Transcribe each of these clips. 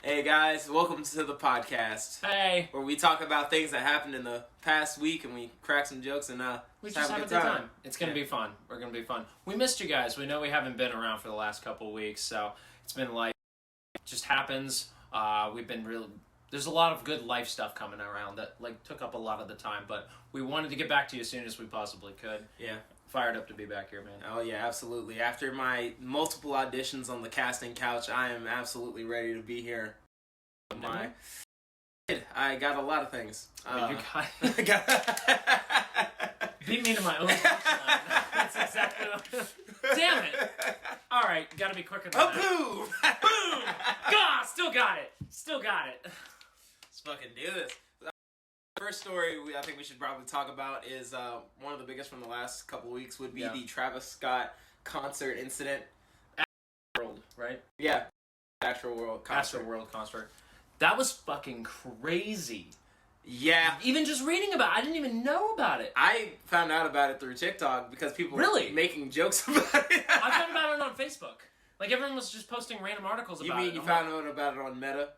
Hey guys, welcome to the podcast. Hey. Where we talk about things that happened in the past week and we crack some jokes and we just have a good time. It's going to be fun. We're going to be fun. We missed you guys. We know we haven't been around for the last couple of weeks, so it's been like, it just happens. There's a lot of good life stuff coming around that took up a lot of the time, but we wanted to get back to you as soon as we possibly could. Yeah. Fired up to be back here, man. Oh yeah, absolutely. After my multiple auditions on the casting couch, I am absolutely ready to be here. I got a lot of things. Beat me to my own touchline. That's exactly what... Damn it! Alright, gotta be quicker than that. Boom! Boom! God, still got it. Let's fucking do this. First story I think we should probably talk about is one of the biggest from the last couple of weeks would be the Travis Scott concert incident. World, right? Yeah. Astro World concert. That was fucking crazy. Yeah. Even just reading about it, I didn't even know about it. I found out about it through TikTok because people were making jokes about it. I found about it on Facebook. Everyone was just posting random articles about it. You mean you found out about it on Meta?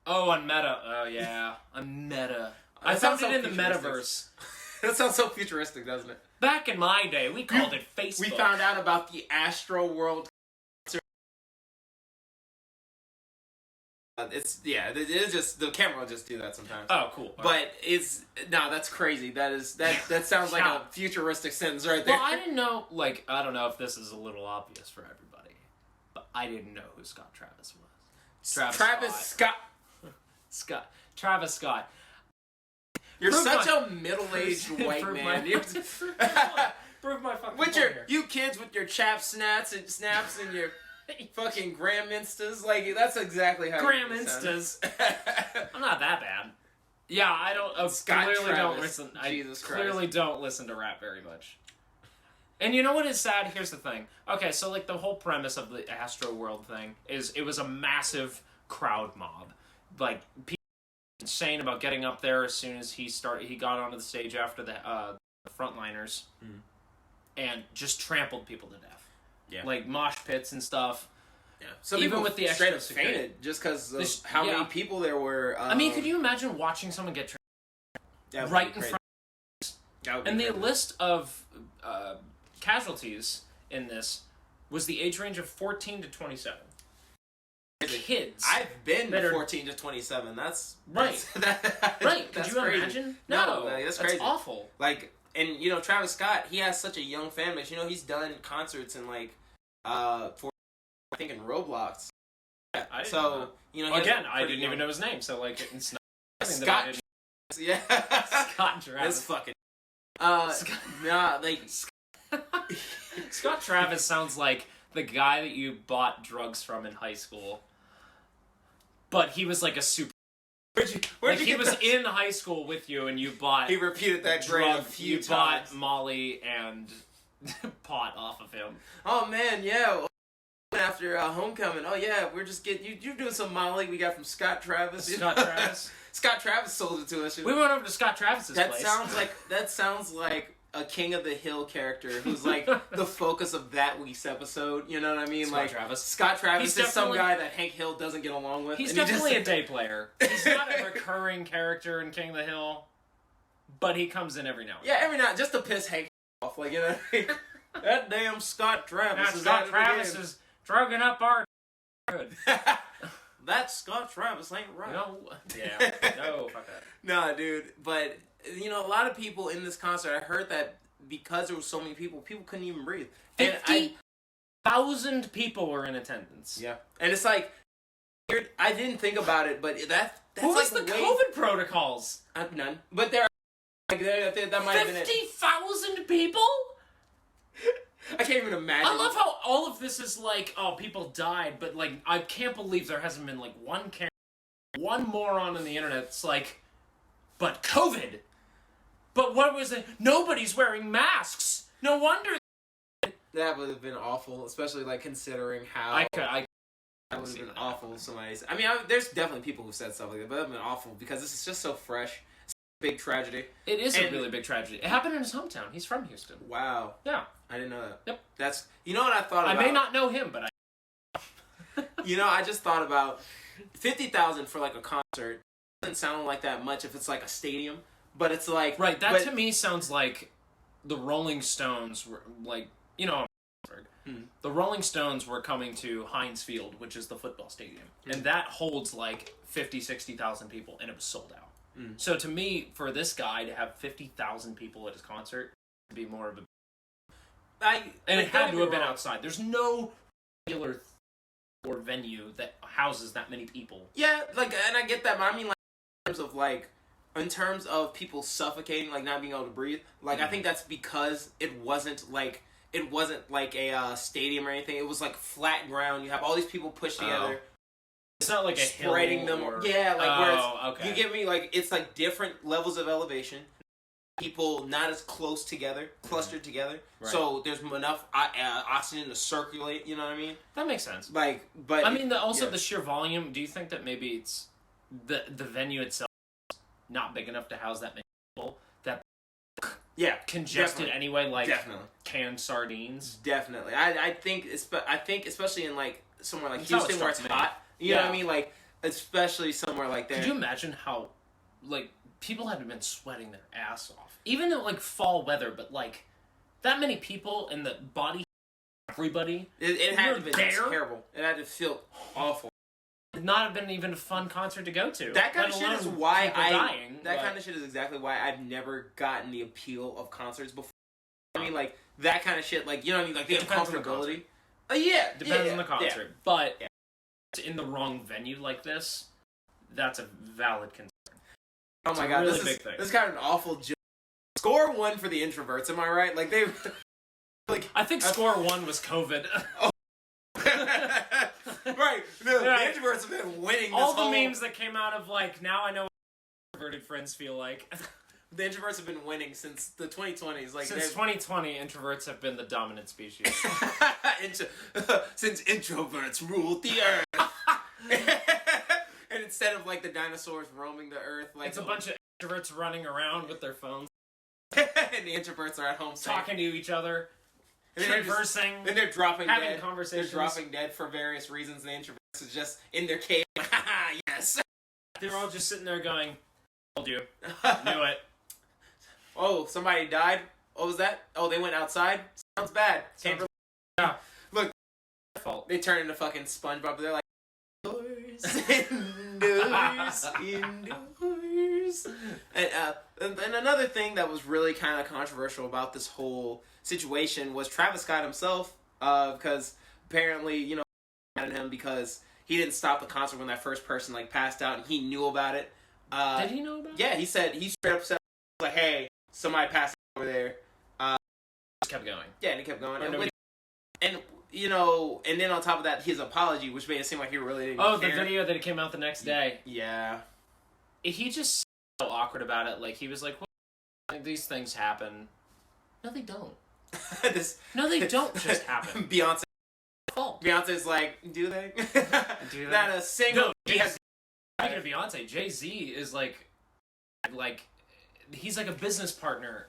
Oh, on Meta. Oh, yeah. On Meta. I found it in the metaverse. That sounds so futuristic, doesn't it? Back in my day, we called it Facebook. We found out about the Astro World concert. It is just, the camera will just do that sometimes. Oh, cool. But that's crazy. That sounds like a futuristic sentence right there. Well, I didn't know, I don't know if this is a little obvious for everybody, but I didn't know who Scott Travis was. Travis Scott. Travis Scott. You're such a middle-aged white man. Prove my fucking point here. You kids with your chap snaps and your fucking Grandminsters, that's exactly how Grandminsters. I'm not that bad. Yeah, I don't. Clearly don't listen to rap very much. And you know what is sad? Here's the thing. Okay, so the whole premise of the Astro World thing is it was a massive crowd mob. People insane about getting up there as soon as he got onto the stage after the frontliners, and just trampled people to death. Yeah, mosh pits and stuff. Yeah, some even with the straight up fainted just because of how many people there were. I mean, could you imagine watching someone get right in front? And the list of casualties in this was the age range of 14 to 27. Kids. I've been 14 to 27. That's right. Right. Could you imagine? No, that's crazy. That's awful. And Travis Scott, he has such a young fan base. He's done concerts in I think in Roblox. Yeah, I didn't even know his name. So it's not Scott. Yeah, Scott Travis. That's fucking. Scott Travis sounds like the guy that you bought drugs from in high school, but he was a super. He was in high school with you, and you bought. He repeated that drug a few times. Bought Molly and pot off of him. Oh man, yeah. After homecoming, oh yeah, we're just getting you're doing some Molly we got from Scott Travis. Scott Travis. Scott Travis sold it to us. We went over to Scott Travis's place. That sounds like a King of the Hill character who's the focus of that week's episode. You know what I mean? Scott Travis is some guy that Hank Hill doesn't get along with. He's definitely a day player. He's not a recurring character in King of the Hill, but he comes in every now and then. Yeah, every now just to piss Hank off. That damn Scott Travis. Scott Travis is drugging up our good. That Scott Travis ain't right. No, yeah, no, fuck that. Nah, dude, but. A lot of people in this concert, I heard that because there were so many people couldn't even breathe. 50,000 people were in attendance. Yeah. And it's I didn't think about it, but that's what was the COVID protocols? None. But that might have been it. 50,000 people? I can't even imagine. I love how all of this is people died, but I can't believe there hasn't been one moron on the internet that's but COVID. But what was it? Nobody's wearing masks. No wonder. That would have been awful, especially considering how. That would have been awful. Somebody's. I mean, there's definitely people who've said stuff like that, but that would have been awful because this is just so fresh. It's a big tragedy. It is a really big tragedy. It happened in his hometown. He's from Houston. Wow. Yeah. I didn't know that. Yep. That's. You know what I thought about? I may not know him, but I. I just thought about 50,000 for like a concert doesn't sound like that much if it's like a stadium, but it's like right. That to me sounds like the Rolling Stones were like, you know, the Rolling Stones were coming to Heinz Field, which is the football stadium, and that holds like 60,000 people, and it was sold out. So to me, for this guy to have 50,000 people at his concert would be more of a and it had to have been outside. There's no regular or venue that houses that many people. Yeah, like, and I get that, but I mean, like, in terms of people suffocating, like, not being able to breathe, like, I think that's because it wasn't like a stadium or anything. It was like flat ground. You have all these people pushed together. It's not like a spreading hill them. Or... Yeah, like where it's, okay. You get me? Like, it's like different levels of elevation. People not as close together, clustered together. Right. So there's enough oxygen to circulate. You know what I mean? That makes sense. Like, but I mean, the sheer volume. Do you think that maybe it's the venue itself is not big enough to house that many people? That congested anyway, like canned sardines. Definitely, I think especially in like somewhere like Houston where it's hot. You know what I mean? Like, especially somewhere like there. Could you imagine how, like, people had been sweating their ass off, even in like fall weather, but like that many people and the body, everybody. It had to be terrible. It had to feel awful. It not have been even a fun concert to go to. That kind of shit is why kind of shit is exactly why I've never gotten the appeal of concerts before. I mean, like that kind of shit, like, you know what I mean, like the comfortability. Depends on the concert, but in the wrong venue like this, that's a valid concern. Oh my god, really this is kind of an awful joke. Score one for the introverts, am I right? Like, they... like, I think score one was COVID. Oh. Right. The introverts have been winning all the memes that came out of, like, now I know what introverted friends feel like. The introverts have been winning since the 2020s. Like, since 2020, introverts have been the dominant species. Since introverts ruled the earth. And instead of, like, the dinosaurs roaming the earth, like... It's a bunch of introverts running around with their phones. And the introverts are at home talking to each other, conversing. Then they're dropping having dead. Conversations. They're dropping dead for various reasons, and the introverts is just in their cave. Yes! They're all just sitting there going, told you. Knew it. Oh, somebody died? What was that? Oh, they went outside? Sounds bad. Yeah. Look, they turn into fucking SpongeBob. They're like, indoors. And another thing that was really kind of controversial about this whole situation was Travis Scott himself, because apparently, you know, mad at him because he didn't stop the concert when that first person like passed out, and he knew about it. Did he know about it? Yeah, he said he straight up said like, "Hey, somebody passed over there." Just kept going. Yeah, and he kept going, and you know, and then on top of that, his apology, which made it seem like he really didn't care. The video that came out the next day. Yeah. He just so awkward about it. Like, he was like, well, these things happen. No, they don't. No, they don't just happen. Beyonce. Fault. Beyonce's like, do they? Do they? Not a single... No, speaking of Beyonce, Jay-Z is like, he's like a business partner.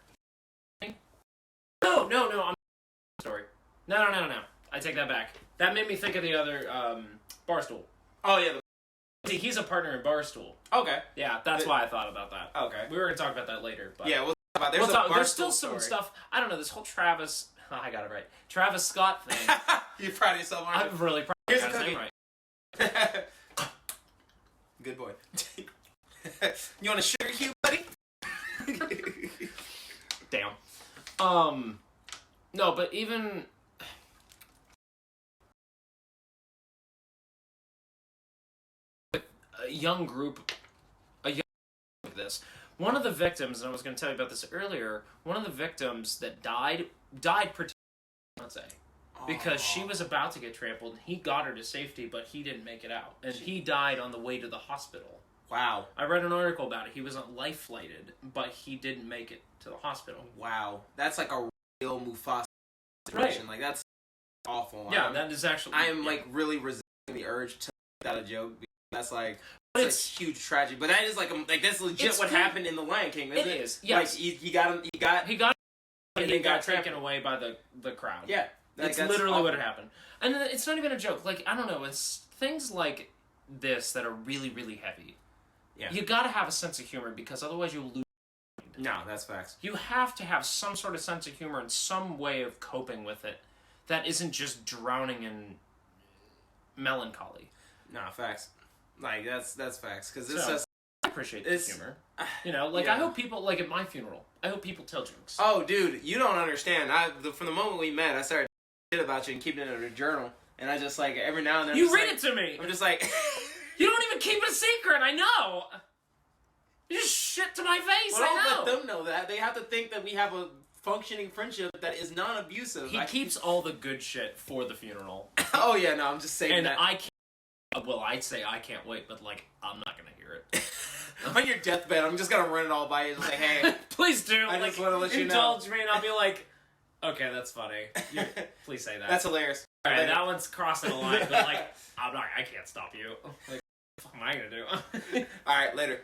No, I'm story. No. I take that back. That made me think of the other Barstool. Oh, yeah. See, he's a partner in Barstool. Okay. Yeah, that's why I thought about that. Okay. We were going to talk about that later. But yeah, we'll talk about there's still some stuff. I don't know, this whole Travis... Oh, I got it right. Travis Scott thing. You're proud of yourself, aren't you? I'm really proud Here's of a cookie. right. Good boy. You want a sugar cube, buddy? Damn. No, but even... A young group like this. One of the victims, and I was going to tell you about this earlier, one of the victims that died protecting Beyonce. Because she was about to get trampled, and he got her to safety, but he didn't make it out. And he died on the way to the hospital. Wow. I read an article about it. He wasn't life-flighted, but he didn't make it to the hospital. Wow. That's like a real Mufasa situation. Right. Like, that's awful. Yeah, that is actually... I am, like, really resisting the urge to make that a joke. That's, like... It's a huge tragedy. But that is, like that's legit what happened in The Lion King, isn't it? It is, yes. Like, he got and he got taken away by the crowd. Yeah. That's literally what happened. And it's not even a joke. Like, I don't know, it's things like this that are really, really heavy. Yeah. You gotta have a sense of humor, because otherwise you'll lose. No, that's facts. You have to have some sort of sense of humor and some way of coping with it that isn't just drowning in melancholy. No, facts. Like, that's facts. Because it's so, just... I appreciate the humor. You know, like, I hope people, like at my funeral, I hope people tell jokes. Oh, dude, you don't understand. From the moment we met, I started shit about you and keeping it in a journal. And I just, like, every now and then... You read it to me! I'm just like... You don't even keep it a secret, I know! You just shit to my face, well, I know! Don't let them know that. They have to think that we have a functioning friendship that is non-abusive. He keeps all the good shit for the funeral. Oh, yeah, no, I'm just saying and that. I can't... Well, I'd say I can't wait, but, like, I'm not gonna hear it. On your deathbed, I'm just gonna run it all by you and say, hey... Please do! I just want to let you know. Indulge me, and I'll be like, okay, that's funny. Please say that. That's hilarious. Alright, that one's crossing the line, but, like, I can't stop you. Like, what the fuck am I gonna do? Alright, later.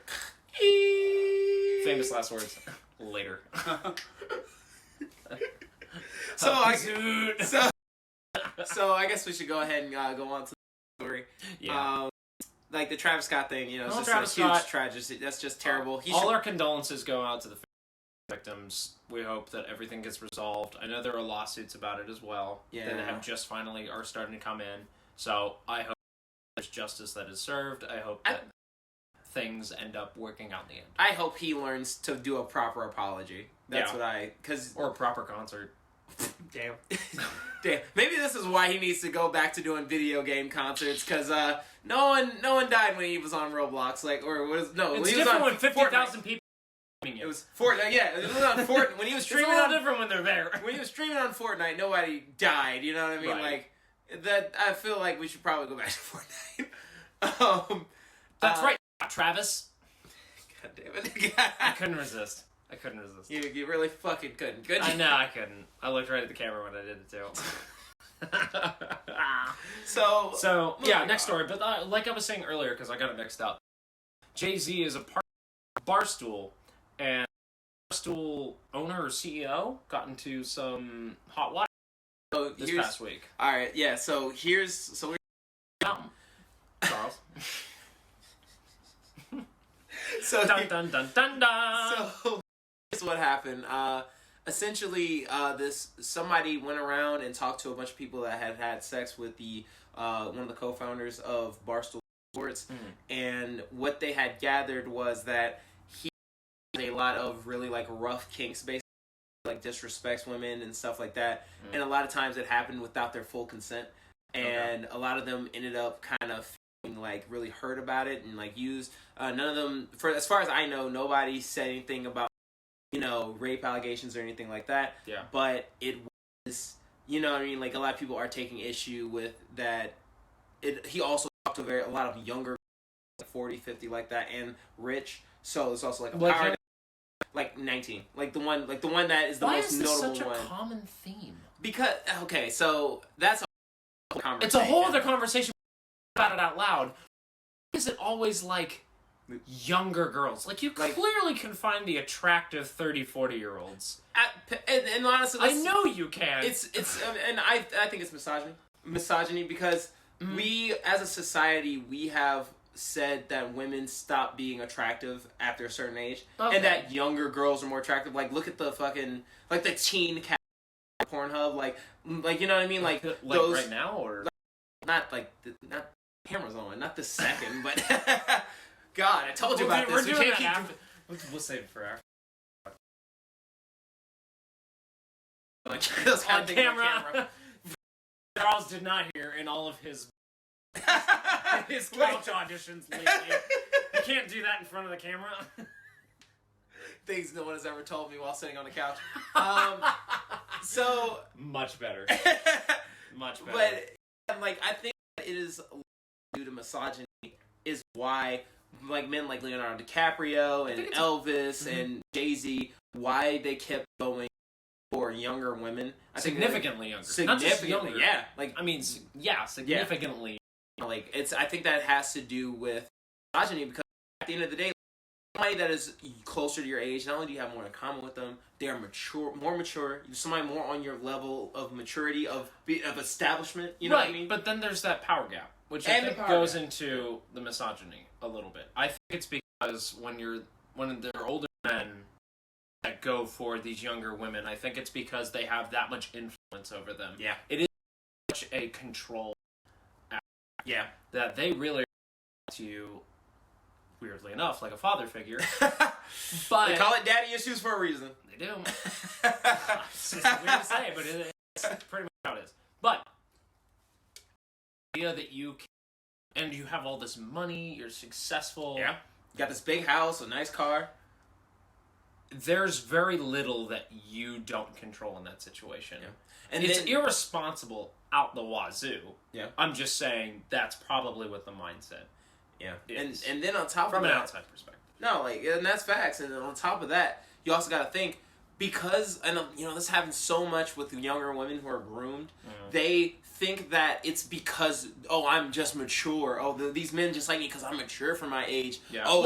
Famous last words. Later. So I guess we should go ahead and go on to the story. Yeah. Like the Travis Scott thing, you know, it's just Travis a huge Scott. tragedy. That's just terrible. Our condolences go out to the victims. We hope that everything gets resolved. I know there are lawsuits about it as well. Yeah. That have just finally are starting to come in. So I hope there's justice that is served. I hope that things end up working out in the end. I hope he learns to do a proper apology. That's what or a proper concert. Damn. Damn. Maybe this is why he needs to go back to doing video game concerts, because no one died when he was on Roblox. Like, or was no? It's when he was different on when 50,000 people. It was Fortnite. Yeah, it was on Fortnite. When he was streaming, it's a little different when they're there. When he was streaming on Fortnite, nobody died. You know what I mean? Right. Like that. I feel like we should probably go back to Fortnite. That's right, Travis. God damn it! I couldn't resist. You really fucking couldn't. Could you? I know I couldn't. I looked right at the camera when I did it too. So yeah, next story. But like I was saying earlier, because I got it mixed up, Jay-Z is a part of Barstool, and Barstool owner or CEO got into some hot water this past week. All right, yeah. So we're Charles. dun dun dun dun dun. So here's what happened. Essentially, somebody went around and talked to a bunch of people that had had sex with the one of the co-founders of Barstool Sports, and what they had gathered was that he had a lot of really like rough kinks, basically like disrespects women and stuff like that, and a lot of times it happened without their full consent, and a lot of them ended up kind of feeling like really hurt about it and like used. None of them, as far as I know, nobody said anything about rape allegations or anything like that. Yeah. But it was, you know what I mean? Like, a lot of people are taking issue with that. He also talked to a lot of younger, like 40, 50, like that, and rich. So it's also like a power. Like 19. Like the one that is the most notable one. Why is this such a common theme? Because, okay, so that's a whole conversation. It's a whole other conversation about it out loud. Why is it always like younger girls? Like, you clearly can find the attractive 30, 40-year-olds. And honestly, I know you can. It's and I think it's misogyny because we, as a society, we have said that women stop being attractive after a certain age, and that younger girls are more attractive. Like, look at the fucking the teen cat Pornhub, like you know what I mean, like those right now, or not cameras on, not the second, but God, I told you about this. We're doing that after. We'll save it for after. Like, on camera. Charles did not hear in all of his couch auditions lately. You can't do that in front of the camera. Things no one has ever told me while sitting on the couch. So much better. Much better. But I think it is due to misogyny is why men like Leonardo DiCaprio and Elvis and Jay-Z, why they kept going for younger women. Significantly younger. Not just younger. Yeah. Significantly. I think that has to do with misogyny, because at the end of the day, somebody that is closer to your age, not only do you have more in common with them, they are more mature. You're somebody more on your level of maturity, of establishment. You know what I mean? But then there's that power gap. which I think goes into the misogyny a little bit. I think it's because when they're older men that go for these younger women, I think it's because they have that much influence over them. Yeah. It is such a control act. Yeah. That they really to you, weirdly enough, like a father figure. But they call it daddy issues for a reason. They do. It's just weird to say, but it's pretty much how it is. But the idea that you can, and you have all this money, you're successful. Yeah. You got this big house, a nice car. There's very little that you don't control in that situation. Yeah. And it's irresponsible out the wazoo. Yeah. I'm just saying that's probably what the mindset is. And then on top from of that, an outside perspective. No, and that's facts. And then on top of that, you also got to think, because, and this happens so much with younger women who are groomed, they think that it's because, I'm just mature. These men just like me because I'm mature for my age. Yeah.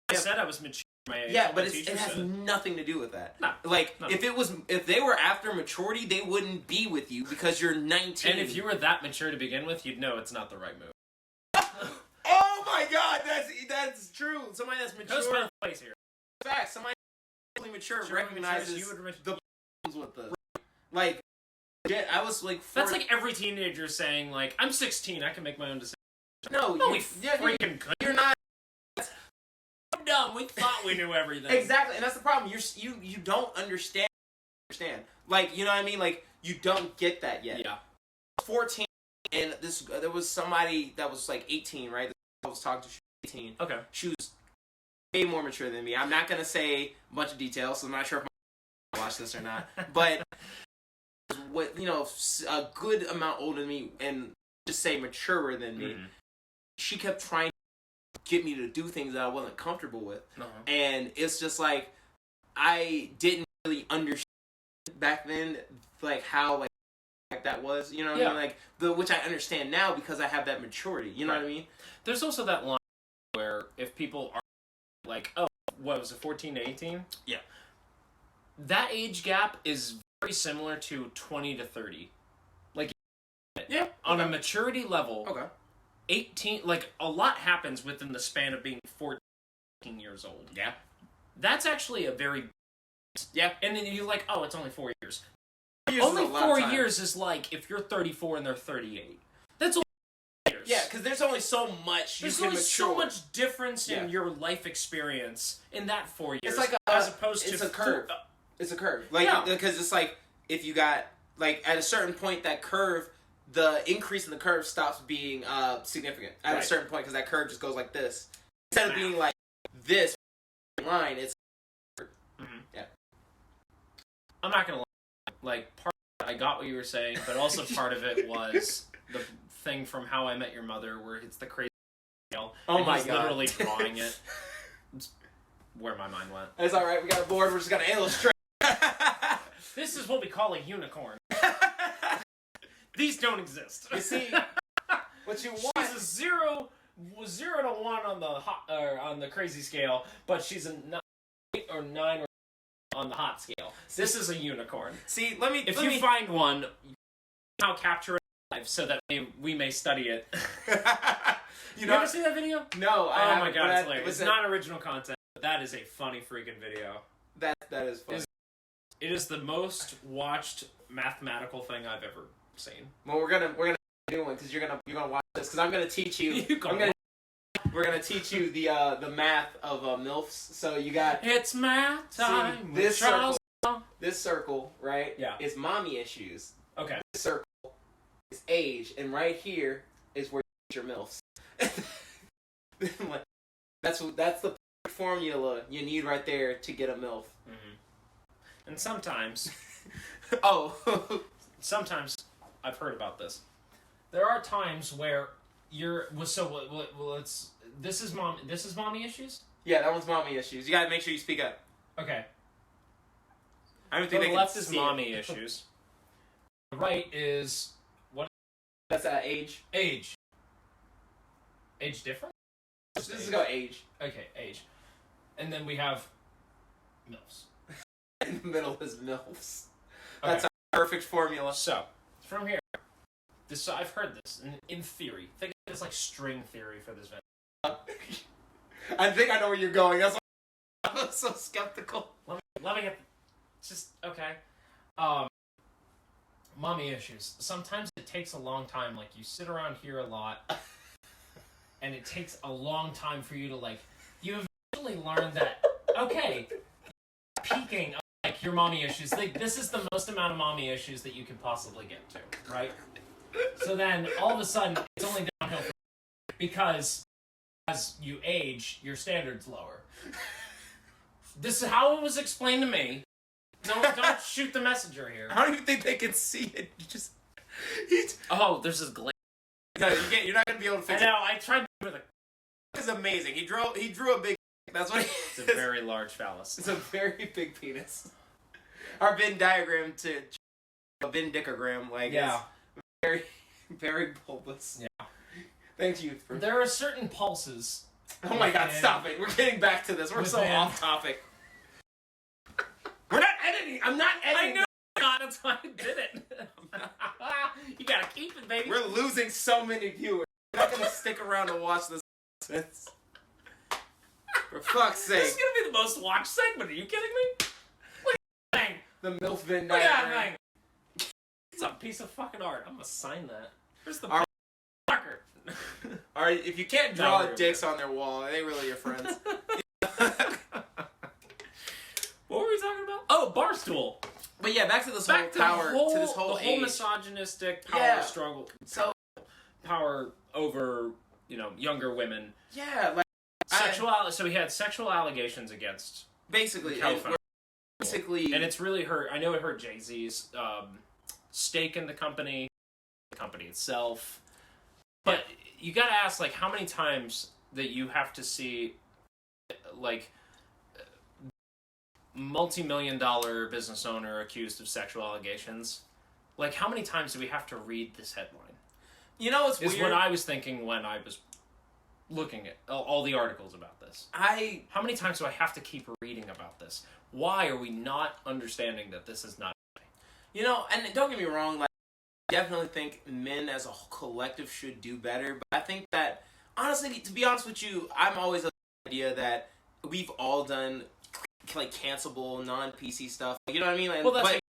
I said I was mature for my age. Yeah, but it has nothing to do with that. No. If they were after maturity, they wouldn't be with you because you're 19. And if you were that mature to begin with, you'd know it's not the right move. Oh my God, that's true. Somebody that's mature. Who's both place here? Fact, somebody that's mature recognizes the problems with this. Like, I was like, that's like every teenager saying, like, I'm 16, I can make my own decisions. No, we freaking could. You're not. So dumb. We thought we knew everything. Exactly, and that's the problem. You don't understand. Like, you know what I mean? Like, you don't get that yet. Yeah. 14, and there was somebody that was like 18, right? I was talking to, she was 18. Okay. She was way more mature than me. I'm not gonna say a bunch of details, so I'm not sure if I'm gonna watch this or not. But a good amount older than me, and just say maturer than me. Mm-hmm. She kept trying to get me to do things that I wasn't comfortable with, and it's just like I didn't really understand back then, like how like that was, you know what I mean? Like which I understand now because I have that maturity. You know what I mean? There's also that line where if people are like, what was it, 14 to 18? Yeah. That age gap is very similar to 20 to 30. Like, on a maturity level, 18, like, a lot happens within the span of being 14 years old. Yeah. That's actually a very... Yeah. And then you're like, it's only 4 years. Only 4 years is like if you're 34 and they're 38. That's only 4 years. Yeah, because there's only so much There's only so much difference in your life experience in that 4 years. It's like as opposed to... It's a curve. It's a curve. Like, because it's like, if you got, like, at a certain point, that curve, the increase in the curve stops being significant at a certain point, because that curve just goes like this. Instead of being like this line, it's... Yeah. I'm not going to lie. Like, I got what you were saying, but also part of it was the thing from How I Met Your Mother, where it's the crazy scale. Oh my God. He's literally drawing it. It's where my mind went. It's alright, we got a board, we're just going to illustrate. This is what we call a unicorn. These don't exist. You see, what you want... She's a 0 to 1 on the crazy scale, but she's a 8 or 9 on the hot scale. This is a unicorn. See, if you find one, now capture it live so that we may study it. You ever seen that video? No, I haven't. Oh my God, it's hilarious. It's not original content, but that is a funny freaking video. That is funny. It is the most watched mathematical thing I've ever seen. Well, we're gonna do one because you're gonna watch this because I'm gonna teach you. We're gonna teach you the math of MILFs. So you got it's math time. This circle, right? Yeah. Is mommy issues. Okay. This circle is age, and right here is where you get your MILFs. That's the formula you need right there to get a MILF. Mm-hmm. And sometimes, sometimes I've heard about this. There are times where this is mommy issues? Yeah, that one's mommy issues. You gotta make sure you speak up. Okay. I don't think the left is mommy issues. The right is what? That's age. Age. Age different? This is go age. Okay, age. And then we have MILFs. In the middle is MILFs. That's a perfect formula. So, from here, I've heard this in theory. Think of this like string theory for this video. I think I know where you're going. That's why I was so skeptical. Let me get... Just, okay. Mommy issues. Sometimes it takes a long time. Like, you sit around here a lot, and it takes a long time for you to, like... You eventually learn that, okay, peaking of, like, your mommy issues. Like, this is the most amount of mommy issues that you can possibly get to, right? So then, all of a sudden, it's only downhill from because as you age, your standard's lower. This is how it was explained to me. Don't shoot the messenger here. I don't even think they can see it. Oh, there's this glare. No, you're not gonna be able to fix it. I know. I tried with a... It's amazing. He drew a big... That's what It's a very large phallus. It's a very big penis. Our Venn diagram to a Venn dicogram, like, yeah. It's very, very bulbous. Yeah. Thanks, you. There are certain pulses. Oh my god, stop it. We're getting back to this. We're so off topic. We're not editing. I'm not editing. I know. God, that's why I did it. You gotta keep it, baby. We're losing so many viewers. We're not gonna stick around to watch this. For fuck's sake. This is gonna be the most watched segment. Are you kidding me? Look at that thing. The MILF Venn Look at diagram. that thing. It's a piece of fucking art. I'm gonna sign that. Where's the marker? Alright, if you can't draw dicks on their wall, they really your friends. What were we talking about? Oh, Barstool. But yeah, back to this whole power, to this whole age. Misogynistic power struggle. So power over, younger women. Yeah, like So he had sexual allegations against basically, and it's really hurt. I know it hurt Jay-Z's stake in the company itself. But you gotta ask, like, how many times that you have to see, like, multi-million-dollar business owner accused of sexual allegations. Like, how many times do we have to read this headline? You know what's weird? Is what I was thinking when I was looking at all the articles about this. How many times do I have to keep reading about this? Why are we not understanding that this is not okay? And don't get me wrong, like, I definitely think men as a collective should do better, but I think that, honestly, to be honest with you, I'm always of the idea that we've all done, like, cancelable, non-PC stuff. You know what I mean? Like, well, that's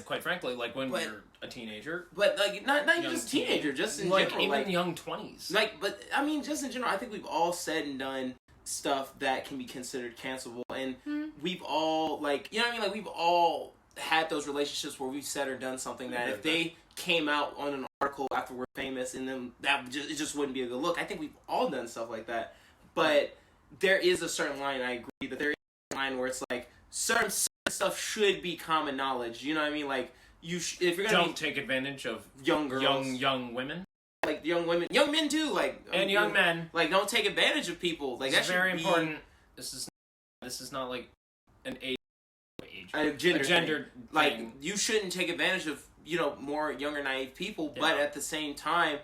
quite frankly, like, when you're a teenager. But, like, not even just teenager, just in like, general. Even like, young 20s. Like, but, I mean, just in general, I think we've all said and done stuff that can be considered cancelable, and we've all, like, you know what I mean? Like, we've all had those relationships where we've said or done something that if they came out on an article after we're famous, and then it just wouldn't be a good look. I think we've all done stuff like that. But there is a certain line, I agree, that there is a line where it's like, certain stuff should be common knowledge. You know what I mean? Like, if you're gonna don't take advantage of young girls, young women, like young women, young men too, like, and young men. Like, don't take advantage of people. Like, that's very important. This is not like an age, a gender thing. Like, you shouldn't take advantage of more younger, naive people. Yeah. But at the same time,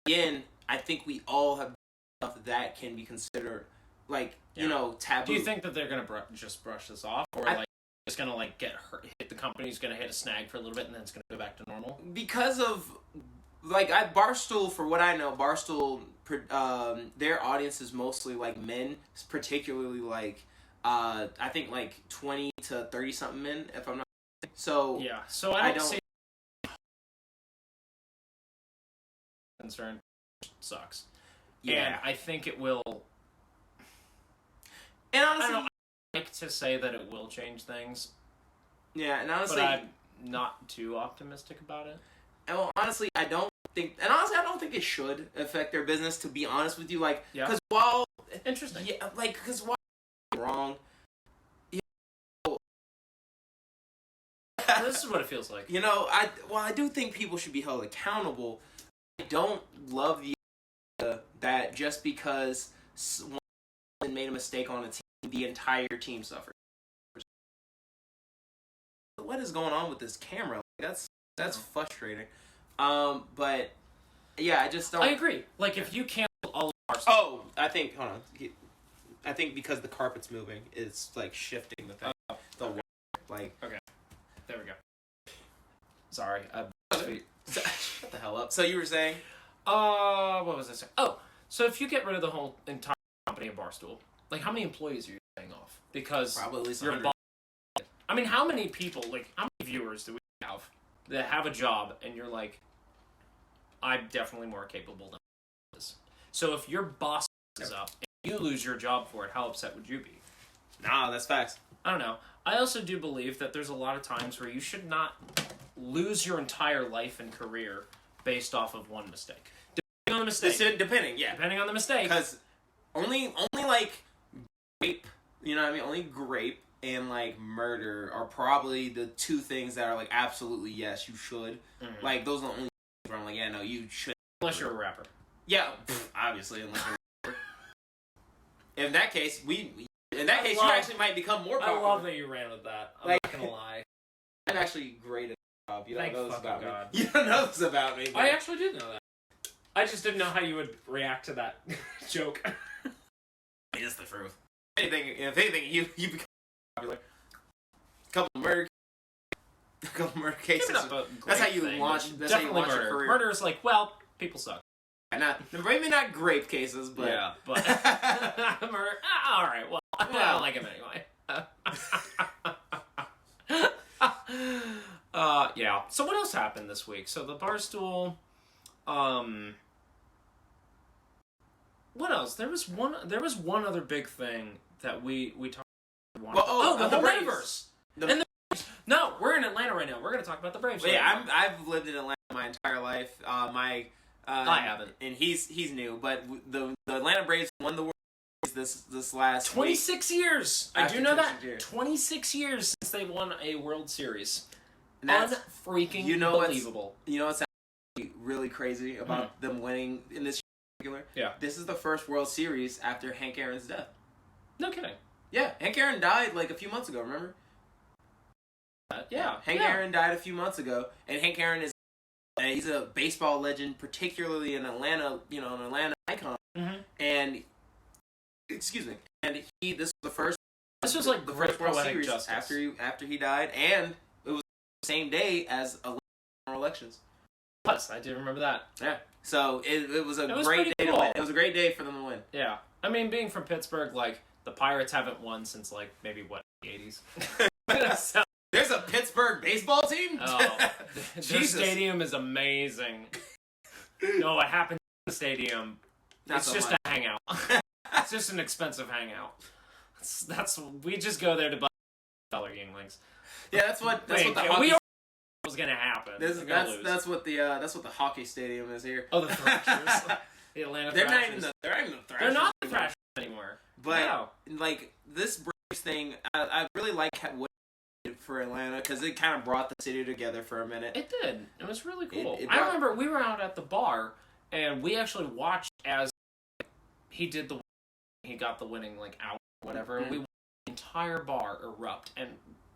again, I think we all have stuff that can be considered, like, taboo. Do you think that they're gonna just brush this off, or like it's gonna like get hurt? The company's gonna hit a snag for a little bit, and then it's gonna go back to normal? Because of, like, Barstool, for what I know, Barstool, their audience is mostly like men, particularly like I think like 20 to 30 something men, if I'm not mistaken. So yeah, so I don't see concern. Sucks. Yeah, and I think it will. And honestly, I like to say that it will change things. Yeah, and honestly, but I'm not too optimistic about it. And well, honestly, I don't think it should affect their business. To be honest with you, like, because while interesting, yeah, like, because while wrong, this is what it feels like. I do think people should be held accountable. I don't love the idea that just because one made a mistake on a team, the entire team suffers. What is going on with this camera? That's frustrating. But yeah, I just don't. I agree. Like, if you cancel all of our stuff. Oh, I think because the carpet's moving, it's like shifting the thing. Like, okay, there we go. Sorry, shut the hell up. So you were saying? What was I saying? Oh, so if you get rid of the whole entire company of Barstool, like how many employees are you laying off? Because probably at least you're 100. I mean, how many people, like, how many viewers do we have that have a job and you're like, I'm definitely more capable than this. So if your boss is up and you lose your job for it, how upset would you be? Nah, that's facts. I don't know. I also do believe that there's a lot of times where you should not lose your entire life and career based off of one mistake. Depending on the mistake. Depending on the mistake. Because only like grape, you know what I mean? Only grape and like murder are probably the two things that are like absolutely yes, you should. Mm-hmm. Like those are the only things where I'm like, yeah, no, you should. Unless you're a rapper. Yeah, obviously, unless you're a rapper. In that case, you actually might become more popular. I love that you ran with that. I'm not gonna lie. I'm actually great at the job. You don't know this about God. me. You don't know this about me. I actually did know that. I just didn't know how you would react to that joke. It's the truth. If anything, you become popular. A couple murder cases. That's how you launch. That's definitely how you launch murder. your career. Murder is like, well, people suck. Maybe not grape cases, but yeah, but murder. All right, well, I don't like him anyway. Yeah. So what else happened this week? So the Barstool. What else? There was one other big thing that we talked about. Well, the Braves. No, we're in Atlanta right now. We're going to talk about the Braves. Yeah, I've lived in Atlanta my entire life. I haven't, and he's new. But the Atlanta Braves won the World Series this last 26 years. I do know that. Years. 26 years since they won a World Series. Unfreaking believable. You know what's actually really crazy about them winning in this particular? Yeah. This is the first World Series after Hank Aaron's death. No kidding. Yeah, Hank Aaron died like a few months ago. Remember? Yeah. Hank Aaron died a few months ago, and Hank Aaron he's a baseball legend, particularly in Atlanta. You know, an Atlanta icon. Mm-hmm. And excuse me, and this was the first. This was like the first World Series after he died, and it was the same day as elections. Plus, I do remember that. Yeah. So it was a great day to win. It was a great day for them to win. Yeah. I mean, being from Pittsburgh, like the Pirates haven't won since like maybe the 80s. So, there's a Pittsburgh baseball team? Oh, their stadium is amazing. No, it happens in the stadium. It's just a hangout. It's just an expensive hangout. We just go there to buy $1 Yinglings. Yeah, that's what the hockey was gonna happen. That's what the hockey stadium is here. Oh, the Thrashers. The Atlanta Thrashers. They're not even the Thrashers. They're not the Thrashers anymore. But like this Braves thing, I really like what for Atlanta because it kind of brought the city together for a minute. It did. It was really cool. I remember we were out at the bar and we actually watched as he did he got the winning like out or whatever. Mm-hmm. And we watched the entire bar erupt and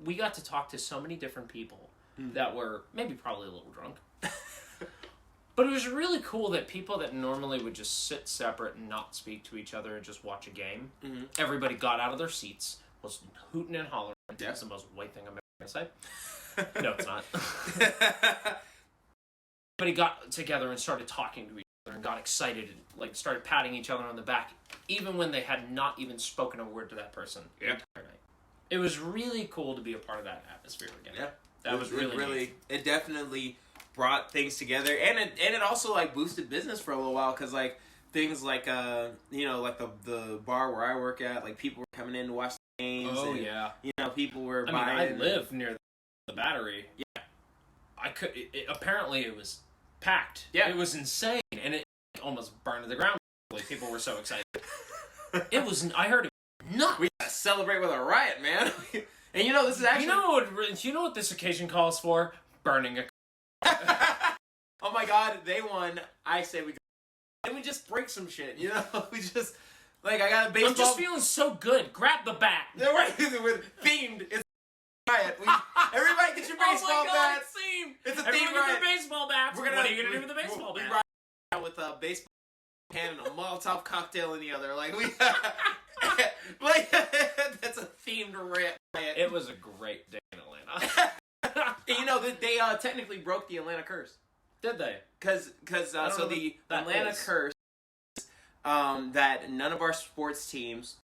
we got to talk to so many different people that were maybe probably a little drunk. But it was really cool that people that normally would just sit separate and not speak to each other and just watch a game, everybody got out of their seats, was hooting and hollering. Yeah. That's the most white thing I'm ever going to say. No, it's not. Everybody got together and started talking to each other and got excited and like started patting each other on the back, even when they had not even spoken a word to that person the entire night. It was really cool to be a part of that atmosphere again. Yeah, that was really neat. It definitely brought things together, and it also like boosted business for a little while because like things like like the bar where I work at, like people were coming in to watch the games. Oh and, yeah, people were buying. I live near the Battery. Yeah, I could. Apparently, it was packed. Yeah, it was insane, and it almost burned to the ground. Like people were so excited. It was. I heard it. Nuts. We gotta celebrate with a riot, man. And this is actually. You know what this occasion calls for? Burning a. Oh my God, they won. I say we just break some shit, we just like I got a baseball. I'm just feeling so good. Grab the bat. They're right. We're themed. It's riot. Everybody get your baseball bats. It's a theme riot. Their baseball bats. What are you gonna do with the baseball bat? We riot out with a baseball pan and a Molotov cocktail in the other. Like we, like that's a themed riot. It was a great day in Atlanta. They technically broke the Atlanta curse. Did they? Because so the Atlanta curse that none of our sports teams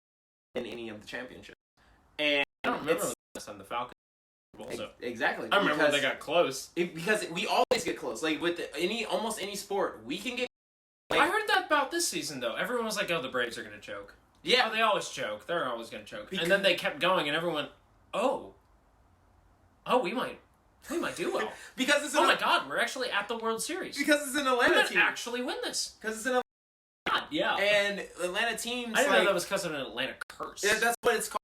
in any of the championships. And I don't remember last time the Falcons. Also. Exactly. I remember when they got close. Because we always get close. Like with almost any sport, we can get. Like, I heard that about this season though. Everyone was like, "Oh, the Braves are going to choke." Yeah, they always choke. They're always going to choke. And then they kept going, and everyone, oh, we might do well because it's. My God, we're actually at the World Series because it's an Atlanta team. Actually win this because it's an. God, yeah. And Atlanta teams. I didn't know that was because of an Atlanta curse. Yeah, that's what it's called.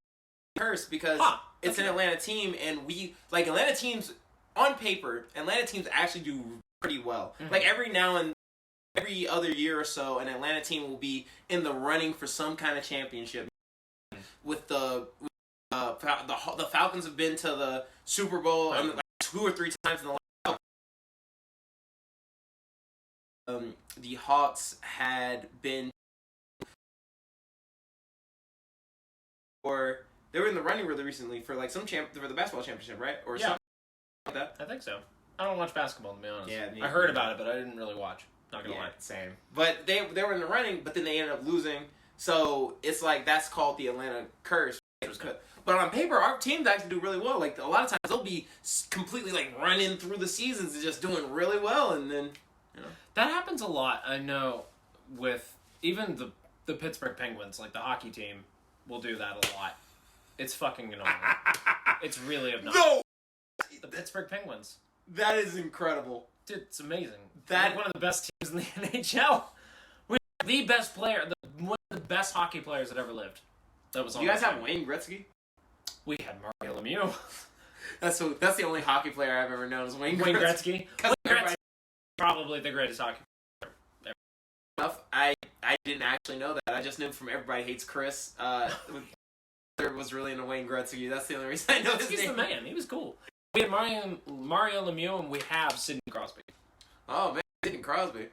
Curse because it's an Atlanta team, and we like Atlanta teams on paper. Atlanta teams actually do pretty well. Mm-hmm. Like every other year or so, an Atlanta team will be in the running for some kind of championship. With the Falcons have been to the Super Bowl like 2 or 3 times in the last. The Hawks had been, or they were in the running really recently for like for the basketball championship, right? Or something like that. I think so. I don't watch basketball, to be honest. Yeah, I heard about it, but I didn't really watch. Not gonna lie. Same. But they were in the running, but then they ended up losing. So it's like that's called the Atlanta curse. But on paper, our teams actually do really well. Like a lot of times, they'll be completely like running through the seasons and just doing really well, and then that happens a lot. I know with even the Pittsburgh Penguins, like the hockey team, will do that a lot. It's fucking annoying. It's really obnoxious. No, the Pittsburgh Penguins. That is incredible. Dude, it's amazing. That's one of the best teams in the NHL. We have the best player, one of the best hockey players that ever lived. That was on. You guys have Wayne Gretzky? We had Mario Lemieux. That's the only hockey player I've ever known is Wayne Gretzky. Wayne Gretzky is probably the greatest hockey player ever. I didn't actually know that. I just knew from Everybody Hates Chris. Was really into Wayne Gretzky. That's the only reason I know his name. He's the man. He was cool. We had Mario Lemieux, and we have Sidney Crosby. Oh, man, Sidney Crosby.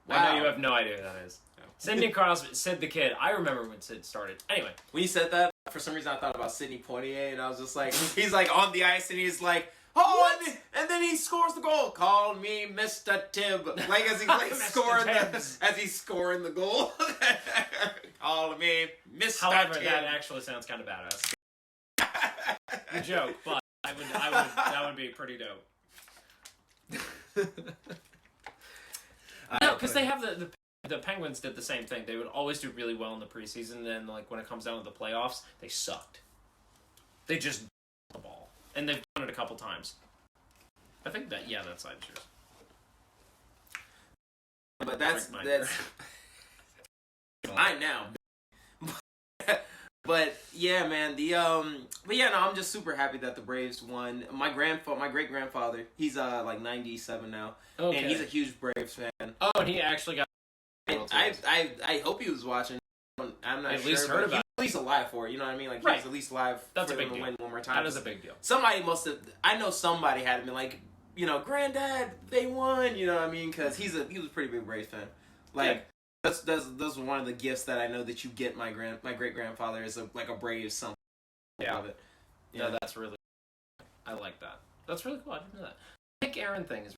Wow. I know you have no idea who that is. No. Sidney Crosby, Sid the Kid. I remember when Sid started. Anyway. When you said that, for some reason I thought about Sidney Poitier, and I was just like, he's like on the ice, and he's like, oh, and then he scores the goal. Call me Mr. Tibb. Like as he's like scoring the goal. Call me Mr. However, Tibb. that actually sounds kind of badass. The joke, but that would be pretty dope. No, because they have the Penguins did the same thing. They would always do really well in the preseason, and then like when it comes down to the playoffs, they sucked. They just the ball, and they've done it a couple times. I think that that side is yours. But that's I now. But yeah, man. I'm just super happy that the Braves won. My great grandfather, he's like 97 now, and he's a huge Braves fan. Oh, and he actually got. I hope he was watching. I'm not sure. At least heard about it. At least alive for it. You know what I mean? Like he was at least alive. That's for a big them to deal. win one more time. That is a big deal. Somebody must have. I know somebody had been like, Granddad, they won. You know what I mean? Because he was a pretty big Braves fan. Like. That's one of the gifts that I know that you get. My great grandfather is a Braves something. Yeah. Of it. Yeah, that's really. I like that. That's really cool. I didn't know that. The Nick Aaron thing is.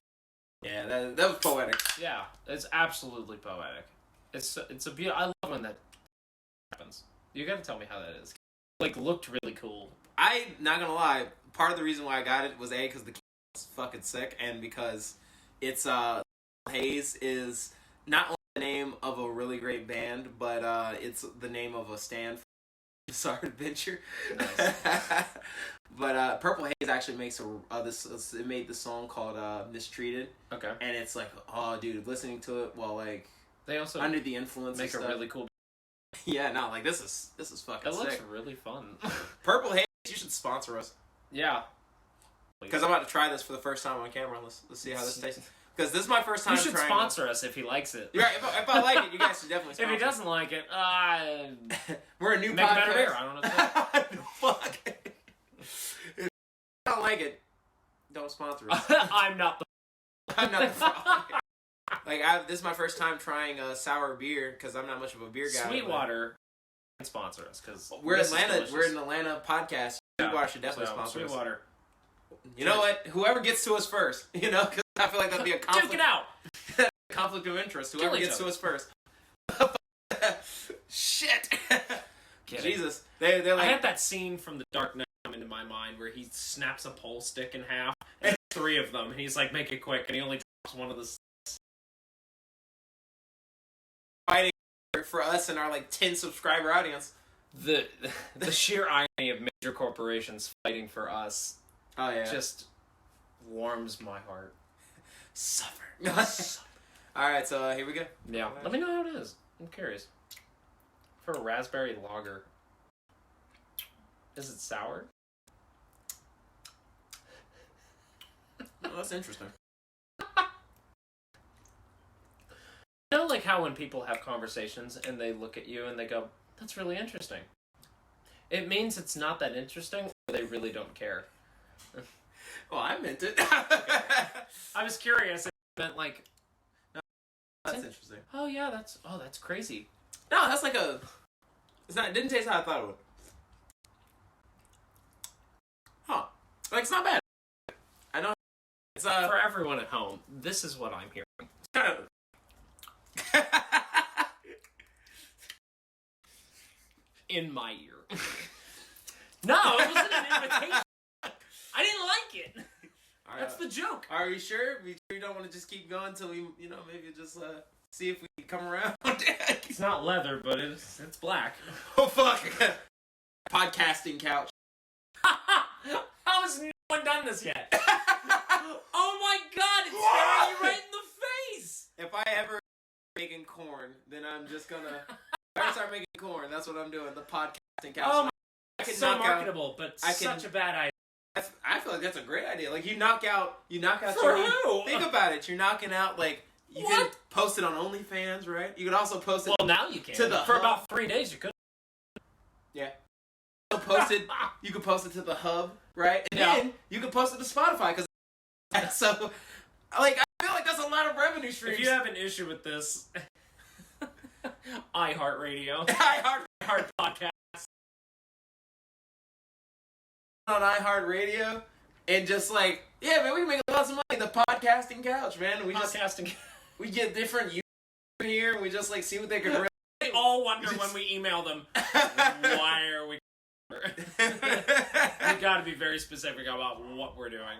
Yeah, that was poetic. Yeah, it's absolutely poetic. It's a beautiful. I love when that happens. You got to tell me how that is. Like, looked really cool. I not gonna lie. Part of the reason why I got it was because the kid was fucking sick, and because it's Hayes is not only the name of a really great band, but it's the name of a stand for Bizarre Adventure. Nice. But Purple Haze actually makes it made the song called Mistreated. Okay. And it's like, oh dude, listening to it while like they also under the influence make a really cool. Yeah, no, like this is fucking sick. It looks really fun. Purple Haze, you should sponsor us. Yeah. Because I'm about to try this for the first time on camera. Let's see how this tastes. Because this is my first time trying. You should sponsor us if he likes it. Yeah, if I like it, you guys should definitely sponsor. If he doesn't like it, we're a new make podcast. Make a better beer. I don't know. Fuck. If I don't like it, don't sponsor us. I'm not the problem. Like, this is my first time trying a sour beer because I'm not much of a beer guy. Sweetwater can sponsor us because we're Atlanta. We're an Atlanta podcast. Sweetwater should definitely sponsor us. Sweetwater. You know what? Whoever gets to us first, you know, because I feel like that'd be a conflict. Duke it out. Conflict of interest. Whoever gets to us first. Shit. Jesus. They're like, I had that scene from The Dark Knight come into my mind where he snaps a pole stick in half, and 3 of them, and he's like, make it quick, and he only drops one of the fighting for us and our like 10 subscriber audience. The sheer irony of major corporations fighting for us. Oh yeah. Just warms my heart. Suffer. Alright, so here we go. Yeah. Let me know how it is. I'm curious. For a raspberry lager. Is it sour? Oh, that's interesting. You know, like how when people have conversations and they look at you and they go, that's really interesting. It means it's not that interesting, or they really don't care. Well, I meant it. Okay. I was curious. It meant like... No, that's interesting. Oh, yeah, that's crazy. No, that's like a... It didn't taste how I thought it would. Huh. Like, it's not bad. I know. It's, For everyone at home, this is what I'm hearing. It's kind of... In my ear. No, it wasn't an invitation. I didn't like it. That's the joke. Are you sure? We sure you don't want to just keep going until we, you know, maybe just see if we can come around? It's not leather, but it's black. Oh, fuck. Podcasting couch. How has no one done this yet? Oh my god, it's staring you right in the face! If I ever making corn, then I'm just gonna... If I start making corn, that's what I'm doing. The podcasting couch. Oh my, so marketable, but such a bad idea. I feel like that's a great idea. Like, you knock out For who? Think about it. You're knocking out, like, you can post it on OnlyFans, right? You could also post it... Well, now you can. For hub. About 3 days, you could. Yeah. You could post it to the hub, right? And then you could post it to Spotify, because... So, like, I feel like that's a lot of revenue streams. If you have an issue with this... iHeartRadio. iHeart Podcast. On iHeartRadio, and just like, yeah, man, we can make lots of money. The podcasting couch, man. We get different users here, and we just like see what they can really. They all wonder when we email them, why are we? We got to be very specific about what we're doing.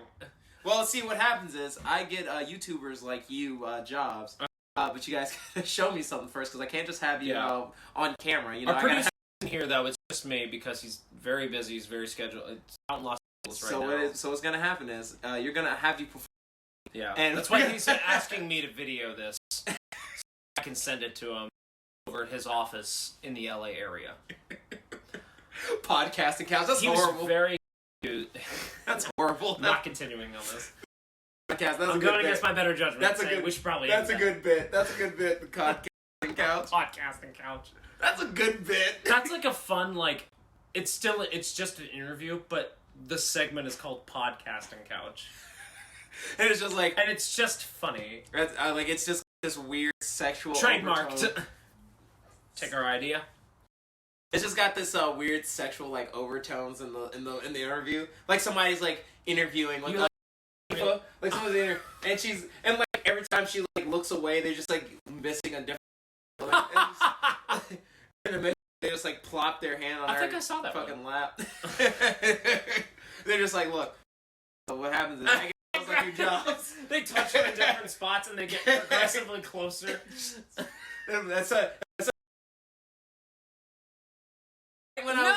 Well, see, what happens is I get YouTubers like you jobs, but you guys gotta show me something first, because I can't just have you on camera. You know, our producer here though, it's just me because he's very busy. He's very scheduled. It's out in Los Angeles right now. So what's gonna happen is you're gonna have you perform. Yeah, and that's why he's asking me to video this. So I can send it to him over at his office in the LA area. Podcasting couch. That's horrible. Was very. That's horrible. Not continuing on this. Podcast. I'm going against my better judgment. That's a good. We should probably. That's a good bit. That's a good bit. The podcasting couch. Podcasting couch. That's a good bit. That's like a fun, like, it's just an interview, but the segment is called Podcasting Couch. And it's just like... And it's just funny. Like, it's just this weird sexual trademarked. Overtone. Take our idea. It's just got this weird sexual, like, overtones in the interview. Like, somebody's, like, interviewing, like someone's and she's... And, like, every time she, like, looks away, they're just, like, missing a different... In the middle, they just like plop their hand on her fucking lap. They're just like, look. So what happens is I get like your jobs. They touch you in different spots and they get progressively closer. That's when I was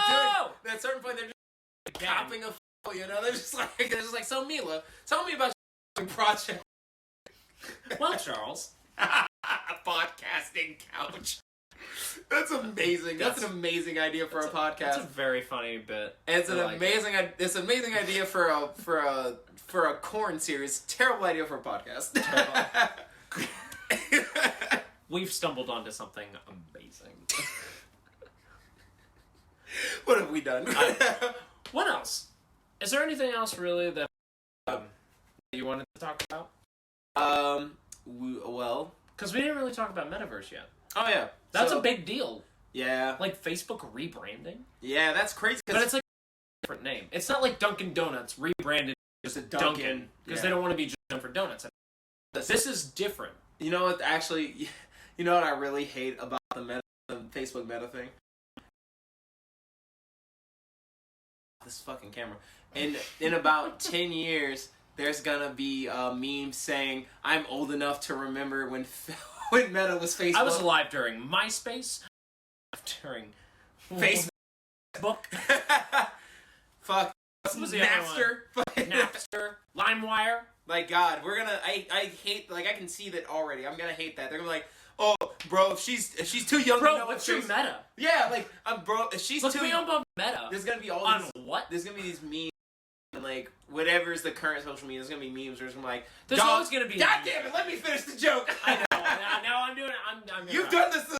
doing at a certain point, they're just copping a fool, you know. They're just like, so Mila, tell me about your project. Well, Charles. Podcasting couch. That's amazing. That's an amazing idea for a podcast. That's a very funny bit. And it's an amazing idea for a corn series. Terrible idea for a podcast. We've stumbled onto something amazing. What have we done? What else? Is there anything else really that you wanted to talk about? Well, because we didn't really talk about Metaverse yet. Oh yeah, that's a big deal. Yeah, like Facebook rebranding. Yeah, that's crazy. But it's like a different name. It's not like Dunkin' Donuts rebranded just a Dunkin'. Because they don't want to be just known for donuts. This is different. You know what? Actually, you know what I really hate about the Facebook meta thing? This fucking camera. In about 10 years, there's gonna be a meme saying, "I'm old enough to remember when Meta was Facebook." I was alive during MySpace. During Facebook. Fuck. What was the Napster. Napster. LimeWire. Like, God, we're gonna. I hate. Like, I can see that already. I'm gonna hate that. They're gonna be like, "Oh, bro, if she's too young to know what's your meta?" Yeah, like, bro, if she's Look too. me up on Meta. There's gonna be all on these. What? There's gonna be these memes. And like whatever's the current social media, there's gonna be memes where it's gonna be like, there's always gonna be. God damn it! Let me finish the joke. I know. Now I'm doing it. I'm You've done this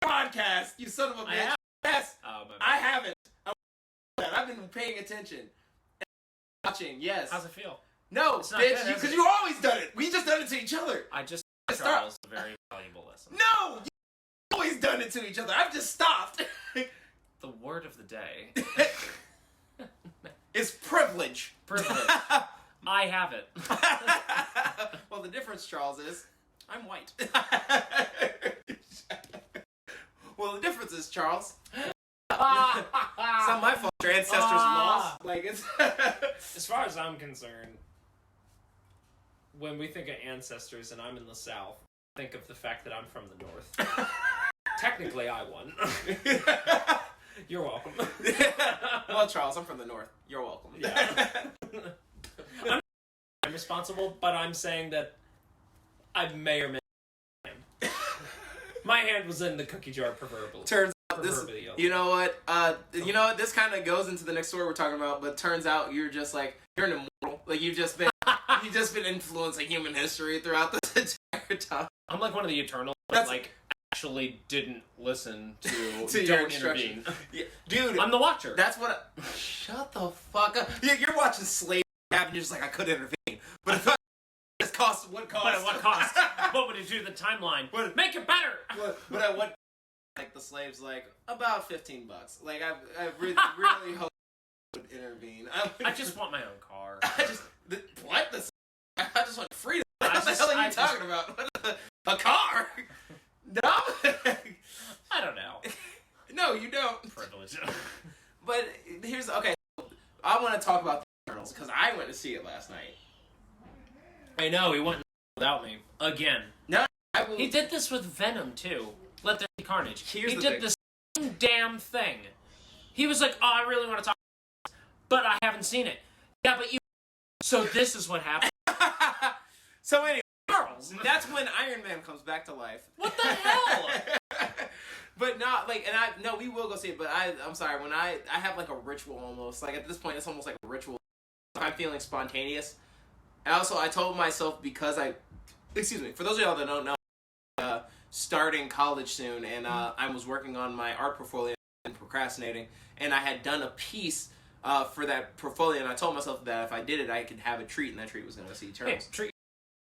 podcast, you son of a bitch. Yes. I haven't. I've been paying attention. Watching. Yes. How's it feel? No, bitch, because you've always done it. We just done it to each other. I just Charles a very valuable lesson. No, you've always done it to each other. I've just stopped. The word of the day. It's privilege. Privilege. I have it. Well, the difference, Charles, is I'm white. Well, the difference is, Charles, it's not my fault. Your ancestors lost. Like, it's. As far as I'm concerned, when we think of ancestors and I'm in the South, think of the fact that I'm from the North. Technically, I won. You're welcome. Well, Charles, I'm from the North. You're welcome. Yeah. I'm responsible, but I'm saying that I may or may not. My hand was in the cookie jar, proverbially. Turns out this. You know what? This kind of goes into the next story we're talking about. But turns out you're just like you're an immortal. Like you've just been influencing human history throughout this entire time. I'm like one of the Eternals. Like. Actually didn't listen to your Don't Intervene. Yeah. Dude, I'm the watcher. That's what shut the fuck up. You're watching Slave and you're just like, I could intervene. But if this cost what cost? But at what cost? What would it do to the timeline? Make it better! But at what like the slave's like, about $15. Like I really hope you would intervene. I just want my own car. I just want freedom. What the hell are you talking about? A car? No, I don't know. No, you don't. Privilege. But okay. I want to talk about the Eternals because I went to see it last night. I know he went without me again. No, he did this with Venom too. Let There Be Carnage. He did the same damn thing. He was like, "Oh, I really want to talk about this, but I haven't seen it." Yeah, but you. So this is what happened. So anyway. That's when Iron Man comes back to life. What the hell? But not like, we will go see it. But I'm sorry, when I have like a ritual almost. Like at this point, it's almost like a ritual. I'm feeling spontaneous. And also, I told myself because for those of y'all that don't know, starting college soon, and I was working on my art portfolio and procrastinating, and I had done a piece for that portfolio, and I told myself that if I did it, I could have a treat, and that treat was going to see Eternals. Hey, treat.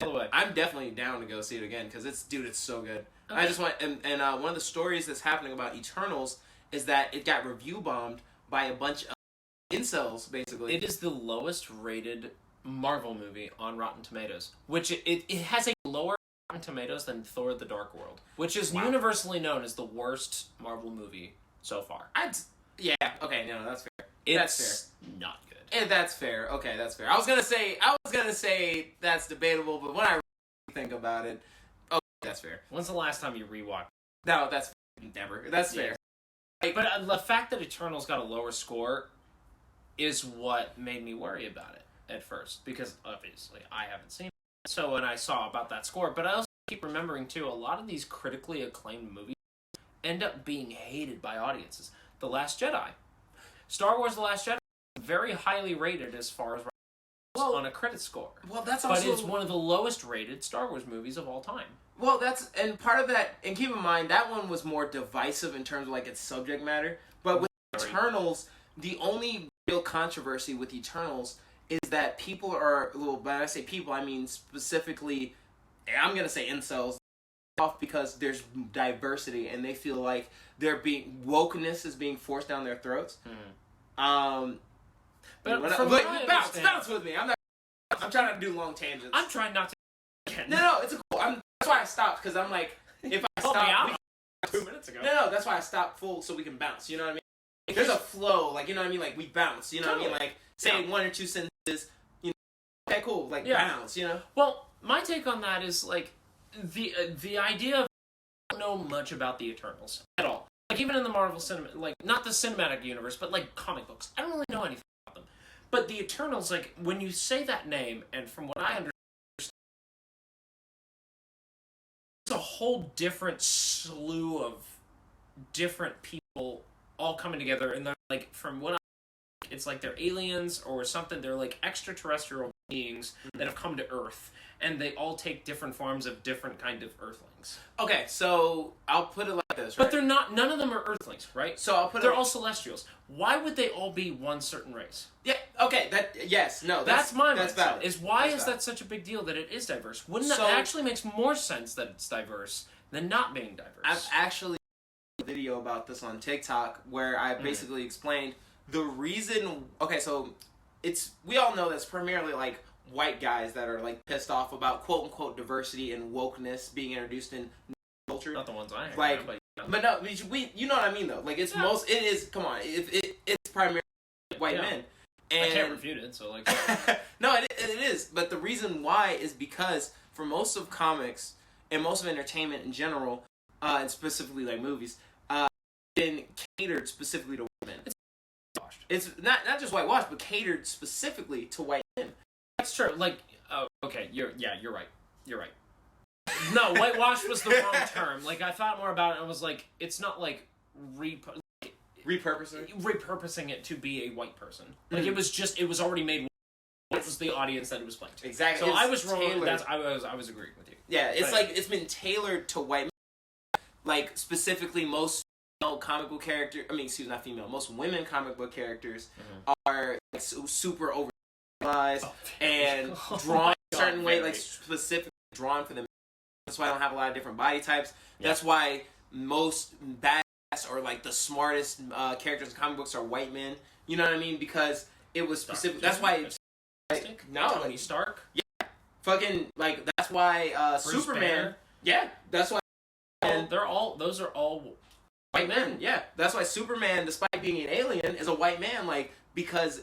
By the way, I'm definitely down to go see it again because it's so good. Okay. I just want and one of the stories that's happening about Eternals is that it got review bombed by a bunch of incels. Basically, it is the lowest rated Marvel movie on Rotten Tomatoes, which it has a lower Rotten Tomatoes than Thor: The Dark World, which is universally known as the worst Marvel movie so far. Yeah. Okay. No, that's fair. That's fair. Not good. And that's fair. Okay, that's fair. I was gonna say that's debatable, but when I think about it, that's fair. When's the last time you rewatched? No, that's never. That's fair. Like, but the fact that Eternals got a lower score is what made me worry about it at first, because obviously I haven't seen it. So when I saw about that score, but I also keep remembering too, a lot of these critically acclaimed movies end up being hated by audiences. The Last Jedi, Star Wars: The Last Jedi. Very highly rated as far as on a critic score. Well, that's also... But it's one of the lowest rated Star Wars movies of all time. Well, and part of that, and keep in mind, that one was more divisive in terms of like its subject matter. But with Eternals, the only real controversy with Eternals is that people are, well, when I say people, I mean specifically, I'm going to say incels, off because there's diversity and they feel like wokeness is being forced down their throats. But bounce with me. I'm trying not to do long tangents. I'm trying not to. No, it's cool. That's why I stopped, because I'm like, if I stop 2 minutes ago. No, that's why I stopped full, so we can bounce. You know what I mean? If there's a flow, like, you know what I mean? Like, we bounce. You know what I mean? Like, say one or two sentences. You know, okay, cool. Like, bounce. You know. Well, my take on that is like the idea of I don't know much about the Eternals at all. Like, even in the Marvel not the cinematic universe, but like comic books, I don't really know anything about them. But the Eternals, like, when you say that name, and from what I understand, it's a whole different slew of different people all coming together, and they're like, from what it's like they're aliens or something. They're like extraterrestrial beings that have come to Earth, and they all take different forms of different kind of Earthlings. Okay, so I'll put it like this, right? But they're not. None of them are Earthlings, right? So I'll put they're all Celestials. Why would they all be one certain race? Yeah. Okay. That's my that's valid. Is why is that such a big deal that it is diverse? Wouldn't that actually makes more sense that it's diverse than not being diverse? I've actually made a video about this on TikTok where I basically explained the reason. Okay, so we all know that's primarily like white guys that are like pissed off about quote unquote diversity and wokeness being introduced in culture. Not the ones I hang like, around, but no, you know what I mean though. Like it's it's primarily white men. And I can't refute it, so like no, it is. But the reason why is because for most of comics and most of entertainment in general, and specifically like movies, been catered specifically to white men. It's not just whitewashed, but catered specifically to white men. That's true. Like, okay, you're right. You're right. No, whitewash was the wrong term. Like, I thought more about it, and I was like, it's not like repurposing it to be a white person. Like, it was already made. It was the audience that it was playing to. Exactly. So I was wrong. I was agreeing with you. Yeah, it's like it's been tailored to white men. Like, specifically, most comic book characters. Not female. Most women comic book characters are like, super overanalyzed and drawn a certain way, like specifically drawn for them. That's why I don't have a lot of different body types. Yeah. That's why most badass or like the smartest characters in comic books are white men. You know what I mean? Because it was specific. That's why. Tony Stark. Yeah. Fucking like that's why Superman. Banner. Yeah. That's why. And those are all white men. Yeah. That's why Superman, despite being an alien, is a white man. Like because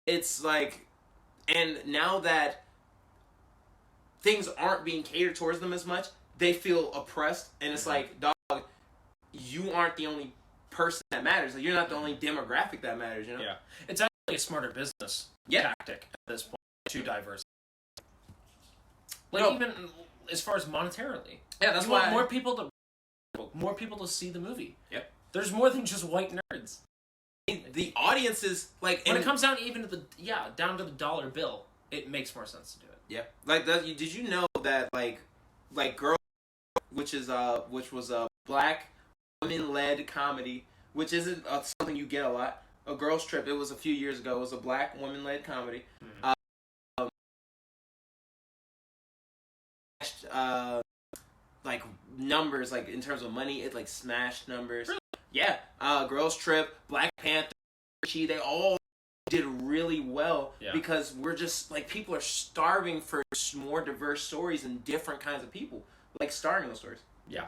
it's like, and now that things aren't being catered towards them as much, they feel oppressed, and it's like, dog, you aren't the only person that matters. Like, you're not the only demographic that matters, you know? Yeah. It's actually a smarter business tactic at this point to diversify. Like, even as far as monetarily. Yeah, that's why want more people to see the movie. Yep. There's more than just white nerds. The audience is like when it comes down even to down to the dollar bill, it makes more sense to do it. Yeah, like did you know that like Girl, which was a black women-led comedy, which isn't something you get a lot. A Girls Trip, it was a few years ago. It was a black woman-led comedy. Like numbers, like in terms of money, it like smashed numbers. Really? Yeah, Girls Trip, Black Panther, they all did really well because we're just like people are starving for more diverse stories and different kinds of people like starring in those stories. Yeah,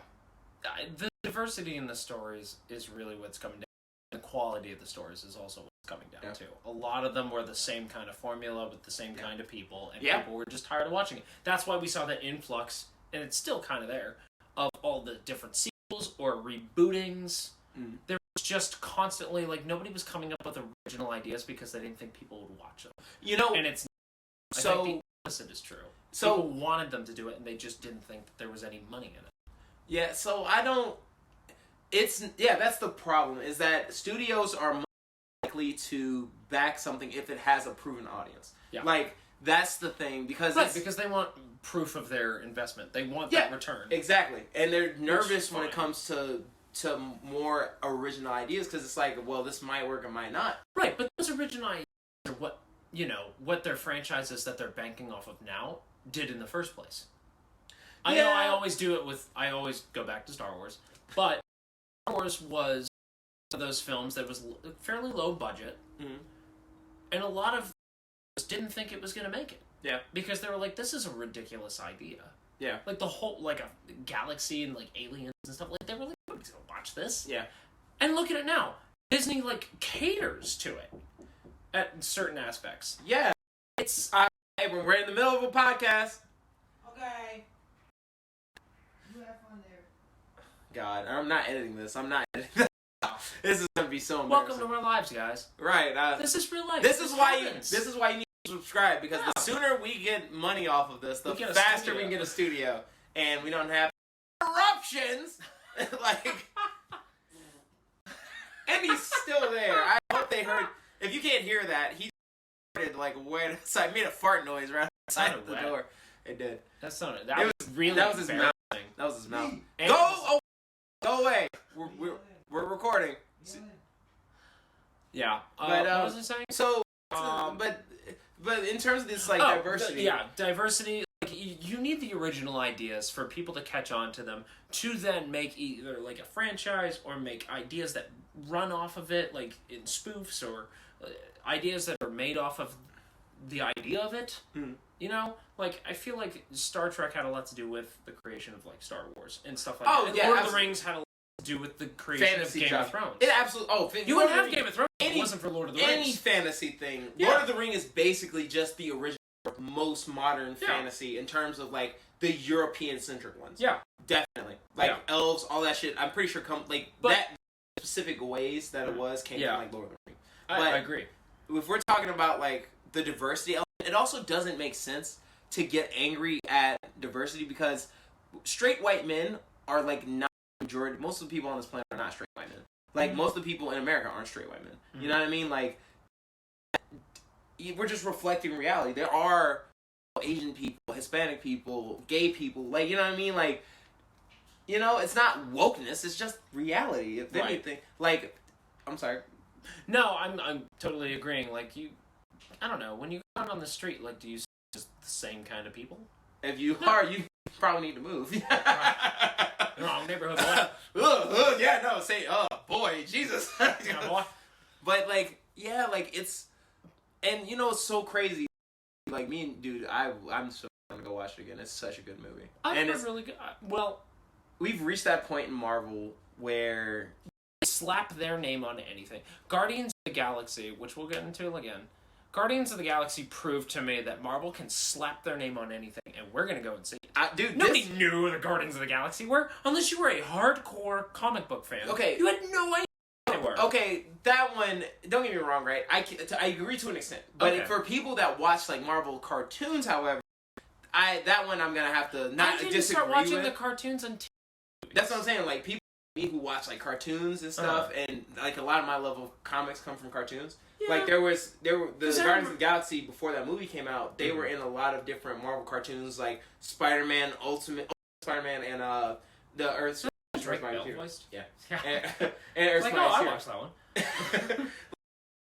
the diversity in the stories is really what's coming down. The quality of the stories is also what's coming down to. A lot of them were the same kind of formula with the same kind of people, and people were just tired of watching it. That's why we saw that influx, and it's still kind of there, of all the different sequels or rebootings. There was just constantly, like, nobody was coming up with original ideas because they didn't think people would watch them. You know, and I think the opposite is true. So people wanted them to do it, and they just didn't think that there was any money in it. Yeah, so that's the problem, is that studios are more likely to back something if it has a proven audience. Yeah. Like, that's the thing, because because they want proof of their investment. They want that return. Exactly. And they're nervous when it comes to more original ideas, because it's like, well, this might work or might not. Right, but those original ideas are what their franchises that they're banking off of now did in the first place. I know I always go back to Star Wars, but Star Wars was of those films that was fairly low budget, and a lot of didn't think it was going to make it. Yeah. Because they were like, this is a ridiculous idea. Yeah. Like, the whole, like, a galaxy and, like, aliens and stuff. Like, they were like, nobody's going to watch this. Yeah. And look at it now. Disney, like, caters to it at certain aspects. Yeah. It's... hey, we're in the middle of a podcast. Okay. You have fun there. God, I'm not editing this. I'm not editing this. This is going to be so embarrassing. Welcome to our lives, guys. Right. This is real life. This is why you need to subscribe, because the sooner we get money off of this, the faster we can get a studio, and we don't have interruptions. Like, and he's still there. I hope they heard. If you can't hear that, he started like way outside. Made a fart noise right outside the door. It did. That was really. That was his mouth. That was his mouth. Go away. We're recording. Yeah. But what was I saying? So, but in terms of this, like, diversity. Diversity. Like, you need the original ideas for people to catch on to them, to then make either, like, a franchise or make ideas that run off of it, like, in spoofs, or ideas that are made off of the idea of it. You know? Like, I feel like Star Trek had a lot to do with the creation of, like, Star Wars and stuff like that. And Lord of the Rings had a lot to do with the creation of Game of Thrones. It absolutely... you wouldn't have Game of Thrones if it wasn't for Lord of the Rings. Any fantasy thing. Yeah. Lord of the Rings is basically just the original, most modern fantasy in terms of, like, the European-centric ones. Yeah. Definitely. Like, elves, all that shit, I'm pretty sure that specific ways that it was came from, like, Lord of the Rings. I agree. If we're talking about, like, the diversity element, it also doesn't make sense to get angry at diversity, because straight white men are, like, not majority. Most of the people on this planet are not straight white men. Like, most of the people in America aren't straight white men. You know what I mean? Like, we're just reflecting reality. There are Asian people, Hispanic people, gay people. Like, you know what I mean? Like, you know, it's not wokeness. It's just reality. If anything, like, I'm sorry. No, I'm totally agreeing. Like, I don't know. When you go out on the street, like, do you see just the same kind of people? If you are, you probably need to move. Wrong neighborhood, boy. Yeah, no, say, oh, boy, Jesus. Yeah, boy. But, like, yeah, like, it's, and, you know, it's so crazy. Like, me and, dude, I'm so gonna go watch it again. It's such a good movie. And it's really good. Well, we've reached that point in Marvel where slap their name on anything. Guardians of the Galaxy, which we'll get into again. Guardians of the Galaxy proved to me that Marvel can slap their name on anything, and we're gonna go and see it. Dude, nobody knew who the Guardians of the Galaxy were, unless you were a hardcore comic book fan. Okay. You had no idea who they were. Okay, that one, don't get me wrong, right? I agree to an extent. But for people that watch, like, Marvel cartoons, however, that one I'm gonna have to not disagree with. I didn't start watching the cartoons until... That's what I'm saying, like, people who watch, like, cartoons and stuff, and, like, a lot of my love of comics come from cartoons. Yeah. Like, there were the Guardians of the Galaxy, before that movie came out, they were in a lot of different Marvel cartoons, like Spider-Man, Ultimate Spider-Man, and the Earth Strikes Back Hero. Yeah. And Earth like, I watched that one.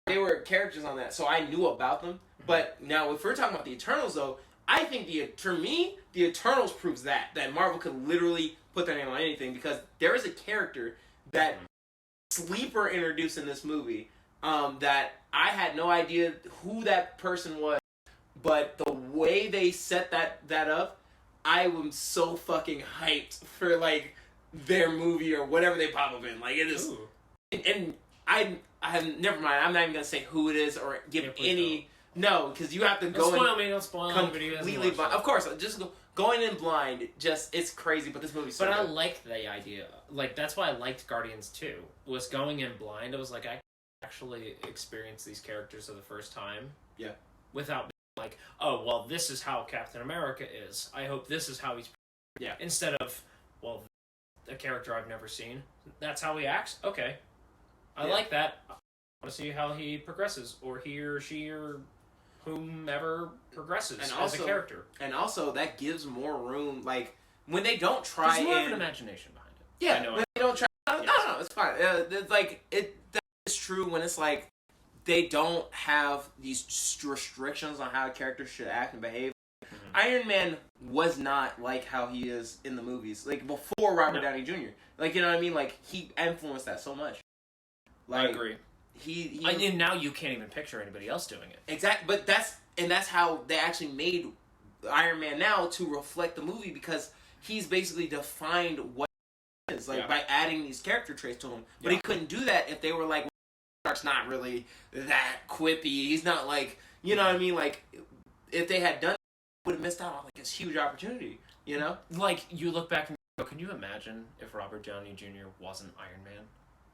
They were characters on that, so I knew about them. But now, if we're talking about the Eternals, though, I think for me, the Eternals proves that Marvel could literally put their name on anything, because there is a character that Sleeper introduced in this movie that I had no idea who that person was, but the way they set that up, I am so fucking hyped for, like, their movie or whatever they pop up in. Like, it is, and I have, never mind, I'm not even gonna say who it is or give any. No, because you have to go don't spoil completely blind. Of course, just going in blind, it's crazy, but this movie's so good. I liked the idea. Like, that's why I liked Guardians 2, was going in blind. I was like, I actually experience these characters for the first time. Yeah. Without being like, oh, well, this is how Captain America is. I hope this is how he's... Yeah. Instead of, well, a character I've never seen. That's how he acts? Okay. I like that. I want to see how he progresses, or he or she or whomever progresses as a character. And also, that gives more room, like, when they don't try. There's more of an imagination behind it. Yeah, when they don't try. No, it's fine. It's like, that is true when it's like, they don't have these restrictions on how a character should act and behave. Mm-hmm. Iron Man was not like how he is in the movies. Like, before Robert Downey Jr. Like, you know what I mean? Like, he influenced that so much. Like, I agree. He now you can't even picture anybody else doing it. Exactly, but that's how they actually made Iron Man now to reflect the movie, because he's basically defined what he is, like, by adding these character traits to him. But he couldn't do that if they were like, well, Stark's not really that quippy. He's not like, you know what I mean? Like, if they had done it, would have missed out on like this huge opportunity, you know? Like, you look back and go, can you imagine if Robert Downey Jr. wasn't Iron Man?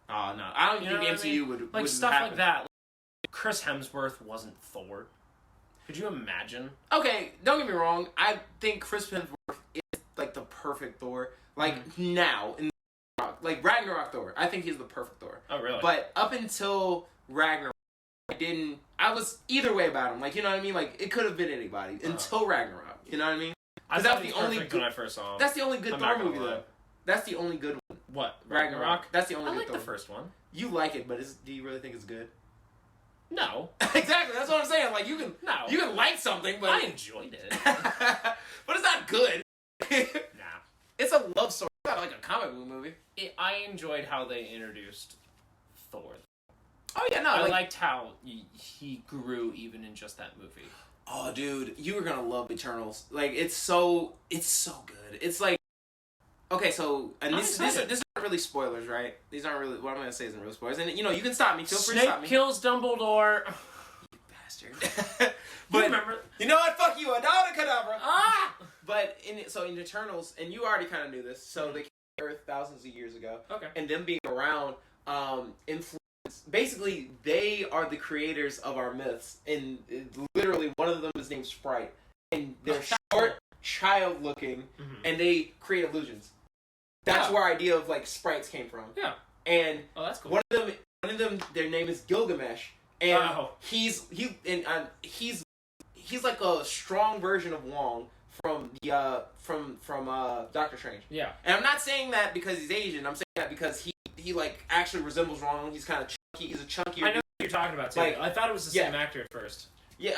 Oh, no. I don't think MCU would like, stuff happen. like that. Like, Chris Hemsworth wasn't Thor. Could you imagine? Okay, don't get me wrong. I think Chris Hemsworth is like the perfect Thor. Like, now, in like Ragnarok Thor. I think he's the perfect Thor. Oh, really? But up until Ragnarok, I was either way about him. Like, you know what I mean? Like, it could have been anybody until Ragnarok. You know what I mean? I thought that was the only good, when I first saw him. That's the only good Thor movie, though. That's the only good one. What? Ragnarok? That's the only good Thor. I like Thor. the first one. You like it, but do you really think it's good? No. Exactly, that's what I'm saying. Like, you can like something, but... I enjoyed it. But it's not good. Nah. It's a love story. It's not like a comic book movie. I enjoyed how they introduced Thor. Oh, yeah, no. I liked how he grew even in just that movie. Oh, dude, you were gonna love Eternals. Like, it's so good. It's like... Okay, so... And this aren't really spoilers, right? These aren't really... What I'm gonna say isn't really spoilers. And, you know, you can stop me. Feel free to stop me. Snape kills Dumbledore. You bastard. But, you remember... You know what? Fuck you. Adara Kadabra. Ah! But, in Eternals, and you already kind of knew this, so they came to Earth thousands of years ago. Okay. And them being around, influence... Basically, they are the creators of our myths. And literally, one of them is named Sprite. And they're short, child-looking, and they create illusions. That's where our idea of, like, sprites came from. Yeah. And that's cool. One of them, their name is Gilgamesh. And he's like a strong version of Wong from Doctor Strange. Yeah. And I'm not saying that because he's Asian. I'm saying that because he like actually resembles Wong. He's kind of chunky. He's a chunkier. I know what you're talking about too. Like, I thought it was the same actor at first. Yeah.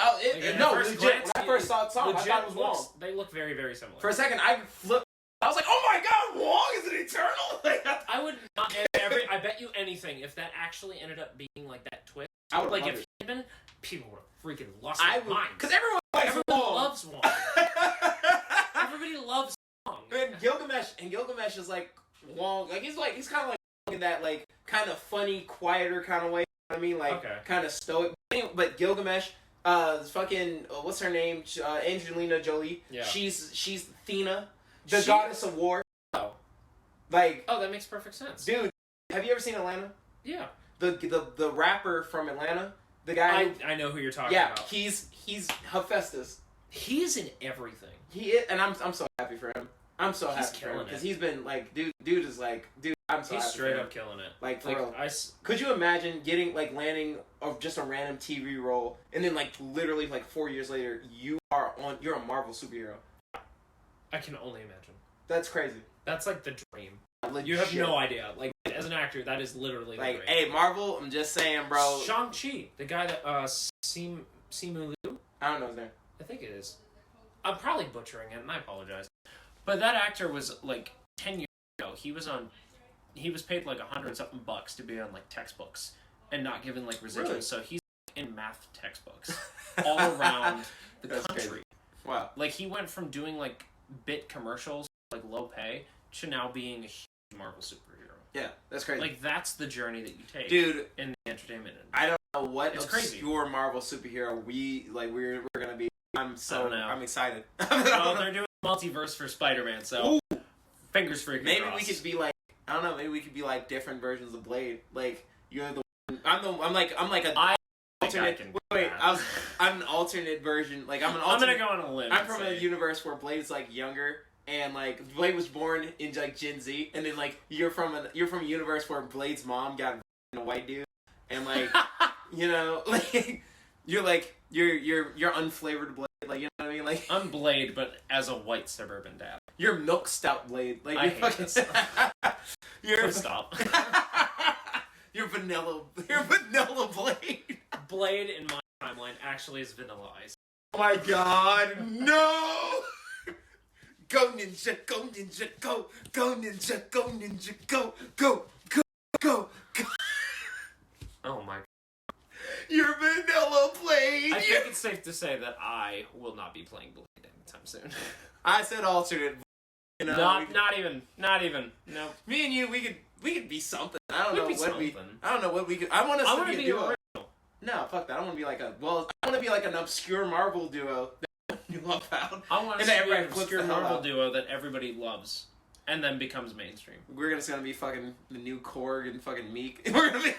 No, legit. When I first saw it, I thought it was Wong. They look very, very similar. For a second, I flipped. I was like, "Oh my God, Wong is an Eternal!" Like, I would not. I bet you anything if that actually ended up being like that twist. I would like if it had been, people would have freaking lost their minds. Because everyone loves Wong. Everybody loves Wong. And Gilgamesh is like Wong. Like he's kind of like in that like kind of funny, quieter kind of way. You know what I mean, like kind of stoic. But Gilgamesh, fucking what's her name? Angelina Jolie. Yeah. She's Athena, the goddess of war. Oh. Like. Oh, that makes perfect sense. Dude, have you ever seen Atlanta? Yeah. The rapper from Atlanta, the guy. I know who you're talking about. Yeah, he's Hephaestus. He's in everything. He is, and I'm so happy for him. I'm so happy for him because he's been like, dude is like, dude. I'm so happy. He's straight up killing it. Like for real. Could you imagine landing of just a random TV role, and then like literally like 4 years later, you're a Marvel superhero. I can only imagine. That's crazy. That's like the dream. Legit. You have no idea. Like as an actor, that is literally like, the dream. Hey, Marvel, I'm just saying, bro. Shang-Chi, the guy that Simu Liu. I don't know his name. I think it is. I'm probably butchering it, and I apologize. But that actor was like 10 years ago. He was paid like $100-something to be on like textbooks and not given like residuals. Really? So he's in math textbooks all around the country. Crazy. Wow. Like he went from doing like bit commercials, like low pay, to now being a huge Marvel superhero. Yeah, that's crazy. Like that's the journey that you take, dude. In the entertainment industry. I don't know what obscure Marvel superhero we're gonna be. I'm excited. Well, they're doing multiverse for Spider-Man, so fingers freaking maybe crossed. We could be like, I don't know, maybe we could be like different versions of Blade. Like you're the one, I'm like an alternate. I'm an alternate version. Like I'm gonna go on a limb. I'm from a universe where Blade's like younger. And like Blade was born in like Gen Z, and then like you're from a universe where Blade's mom got a white dude, and like you know like you're unflavored Blade, like you know what I mean, like I'm Blade, but as a white suburban dad. You're milk stout Blade, like I hate this. You're stop. You're vanilla Blade. Blade in my timeline actually is Vanilla Ice. Oh my God, no. Go ninja, go ninja, go ninja, go ninja, go. safe to say that I will not be playing Blade anytime soon. I said alternate. You know, not even. No. Me and you, we could be something. I don't know what we could. I want us to be a duo. Original. No, fuck that. I want to be like an obscure Marvel duo that you love out. I want us to be an obscure Marvel duo that everybody loves. And then becomes mainstream. We're just gonna be fucking the new Korg and fucking Meek. We're gonna be.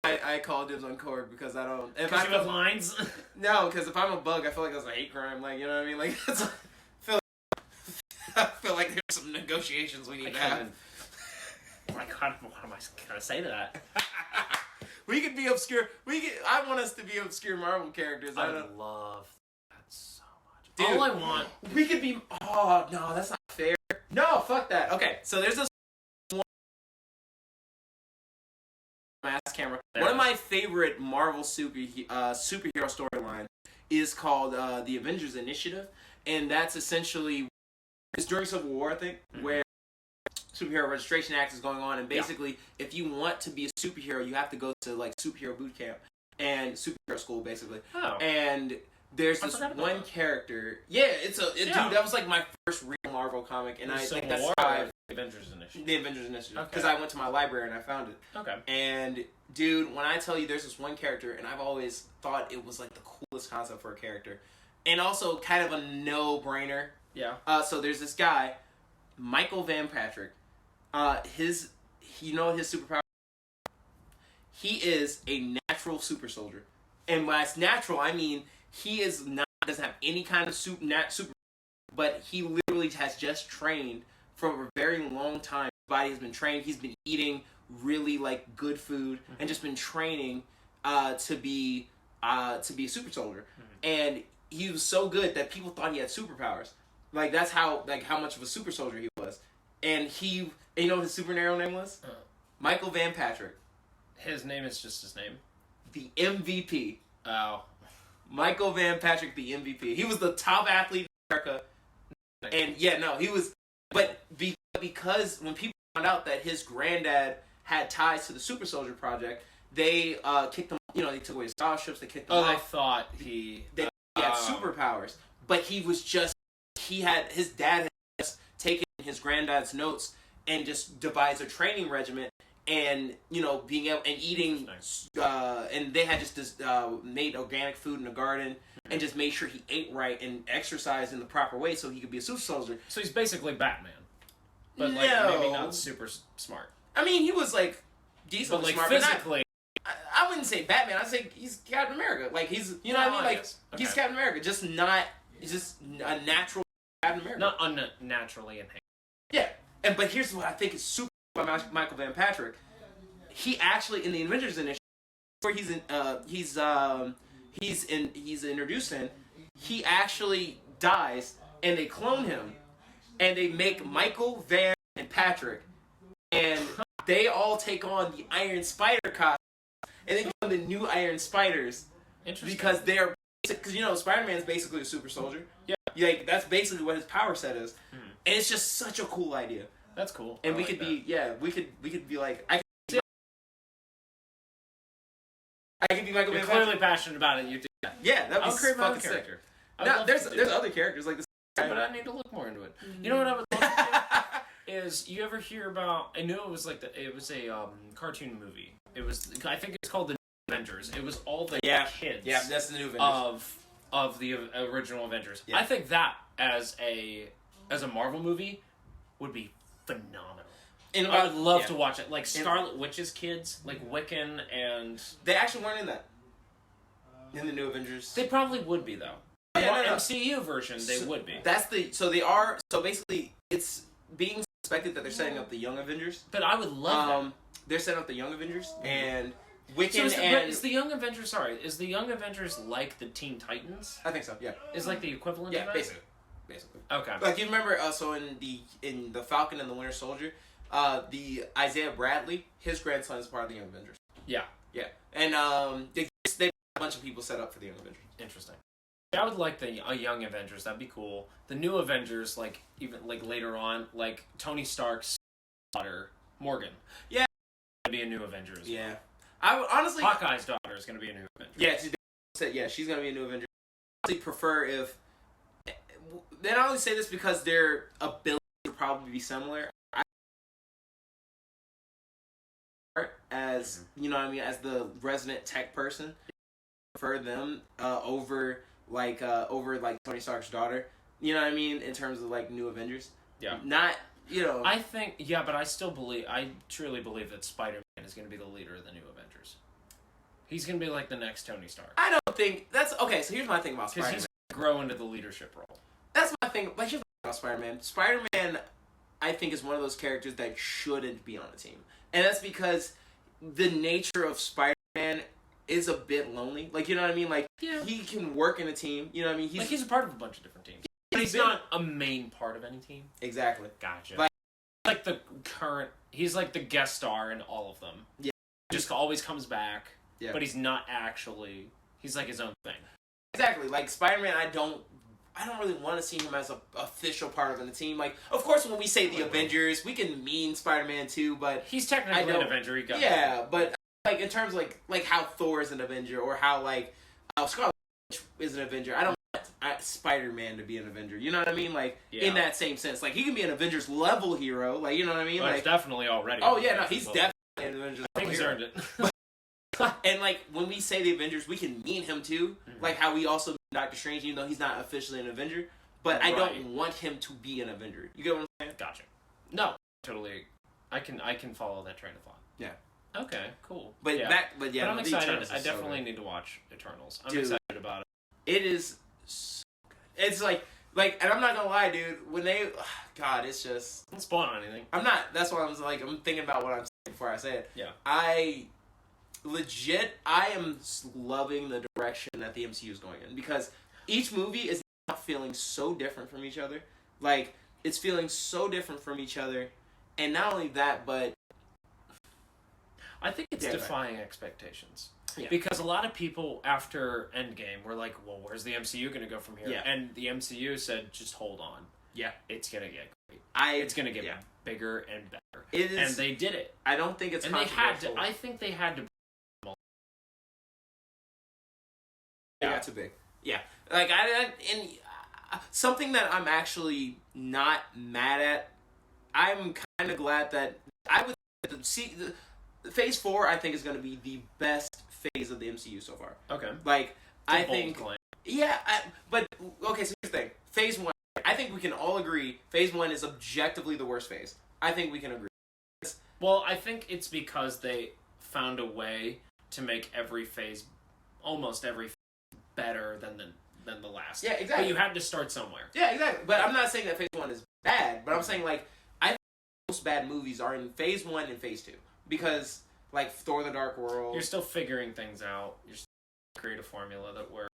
I call dibs on Korg because I don't. Because you have lines. No, because if I'm a bug, I feel like that's a hate crime. Like, you know what I mean? Like, I feel like there's some negotiations we need to have. Oh my god, what am I gonna say to that? We could be obscure. I want us to be obscure Marvel characters. I love that so much. Dude, all I want. We could be. Oh no, that's not fair. No, fuck that. Okay, so there's this one ass camera. One of my favorite Marvel superhero storyline is called the Avengers Initiative, and that's essentially it's during Civil War, I think, where Superhero Registration Act is going on, and basically, if you want to be a superhero, you have to go to like superhero boot camp and superhero school, basically. Oh. And there's this one character. Yeah, dude, that was like my first real Marvel comic, and I think that's the Avengers Initiative. The Avengers Initiative, because I went to my library and I found it. Okay. And dude, when I tell you there's this one character, and I've always thought it was like the coolest concept for a character, and also kind of a no-brainer. Yeah. So there's this guy, Michael Van Patrick. His superpower? He is a natural super soldier, and by natural I mean he doesn't have any kind of super, but he literally has just trained for a very long time. His body has been trained. He's been eating really like good food and just been training to be a super soldier. And he was so good that people thought he had superpowers. Like that's how much of a super soldier he was. And you know what his superhero name was? Michael Van Patrick. His name is just his name. The MVP. Oh. Michael Van Patrick, the MVP. He was the top athlete in America. And he was. But because when people found out that his granddad had ties to the Super Soldier Project, they kicked him. You know, they took away his scholarships. They kicked him off. I thought he had superpowers, but his dad had just taken his granddad's notes and just devised a training regiment. And being able and eating, and they had just made organic food in the garden, and just made sure he ate right and exercised in the proper way so he could be a super soldier. So he's basically Batman, but maybe not super smart. I mean, he was like decently smart, physically. But I wouldn't say Batman. I'd say he's Captain America. Like he's, what I mean? Like he's Captain America, just a natural Captain America, not unnaturally enhanced. Yeah, but here's what I think is super. By Michael Van Patrick, he actually in the Avengers Initiative, where he's introduced in, he actually dies, and they clone him, and they make Michael Van Patrick, and they all take on the Iron Spider costume, and they become the new Iron Spiders. Interesting. Because Spider-Man's basically a super soldier. Yeah, like that's basically what his power set is, and it's just such a cool idea. That's cool. And we could be like I could be Michael Van Patrick. You're clearly passionate about it. You do that. Yeah, that'd be fucking sick. Now, there's other characters like this, but I need to look more into it. You know what I would love to do? Is you ever hear about? I knew it was like it was a cartoon movie. It was I think it's called the New Avengers. It was all the kids. Yeah, that's the New Avengers of the original Avengers. Yeah. I think that as a Marvel movie would be phenomenal. And I would love to watch it. Like Scarlet Witch's kids, like Wiccan, and they actually weren't in that. In the New Avengers, they probably would be though. MCU version, they would be. So basically, it's being suspected that they're setting up the Young Avengers. But I would love that. They're setting up the Young Avengers and Wiccan. So is the Young Avengers like the Teen Titans? I think so. Yeah, is like the equivalent. of that? Basically. Okay. Like you remember, so in the Falcon and the Winter Soldier, the Isaiah Bradley, his grandson is part of the Young Avengers. Yeah. Yeah, and they have a bunch of people set up for the Young Avengers. Interesting. I would like a Young Avengers. That'd be cool. The New Avengers, like even like later on, like Tony Stark's daughter Morgan. Yeah. Gonna be a New Avengers. Yeah. I would honestly. Hawkeye's daughter is gonna be a New Avenger. Yeah, she's said, yeah, she's gonna be a new Avenger. I honestly prefer if. Then I only say this because their abilities would probably be similar. As you know what I mean, as the resident tech person, I prefer them over Tony Stark's daughter. You know what I mean, in terms of like new Avengers. Yeah. Not I think but I truly believe that Spider-Man is going to be the leader of the new Avengers. He's going to be like the next Tony Stark. I don't think that's okay. So here's my thing about Spider-Man. Because he's going to grow into the leadership role. That's my thing. But here's my thing about Spider-Man. Spider-Man, I think, is one of those characters that shouldn't be on a team, and that's because the nature of Spider-Man is a bit lonely. Like, you know what I mean? Like, he can work in a team. You know what I mean? He's a part of a bunch of different teams. But he's not a main part of any team. Exactly. Gotcha. He's like the guest star in all of them. Yeah. He just always comes back. Yeah. But he's not actually, he's like his own thing. Exactly. Like, Spider-Man, I don't really want to see him as an official part of the team. Like, of course, when we say the Avengers, we can mean Spider-Man too, but he's technically an Avenger. He got but like in terms of like how Thor is an Avenger or how Scarlet Witch is an Avenger, I don't want Spider-Man to be an Avenger. You know what I mean? Like in that same sense, like he can be an Avengers level hero. Like, you know what I mean? Well, like definitely already. Oh yeah, no, he's definitely an Avengers I think level he's hero. earned it. And like when we say the Avengers, we can mean him too. Mm-hmm. Like how we also mean Doctor Strange, even though he's not officially an Avenger. But I don't want him to be an Avenger. You get what I'm saying? Gotcha. No, totally. I can follow that train of thought. Yeah. Okay. Cool. But I'm excited. I definitely need to watch Eternals. I'm excited about it. It is. It's like, and I'm not gonna lie, dude. When God, it's just. Don't spawn on anything. I'm not. That's why I'm thinking about what I'm saying before I say it. Yeah. I am loving the direction that the MCU is going in because each movie is feeling so different from each other. Like, it's feeling so different from each other. And not only that, but I think it's defying expectations. Yeah. Because a lot of people after Endgame were like, well, where's the MCU going to go from here? Yeah. And the MCU said, just hold on. Yeah. It's going to get great. It's going to get bigger and better. It is, and they did it. I don't think it's controversial. I think they had to. Yeah, too big. Yeah. Like, something that I'm actually not mad at, I'm kind of glad that I would see Phase 4. I think is going to be the best phase of the MCU so far. Okay, like I think, but okay. So here's the thing: Phase 1. I think we can all agree Phase 1 is objectively the worst phase. I think we can agree. Well, I think it's because they found a way to make almost every phase, better than the last. Yeah, exactly. But you had to start somewhere. Yeah, exactly. But I'm not saying that Phase 1 is bad, but I'm saying, like, I think most bad movies are in Phase 1 and Phase 2. Because, like, Thor the Dark World... You're still figuring things out. You're still create a formula that works.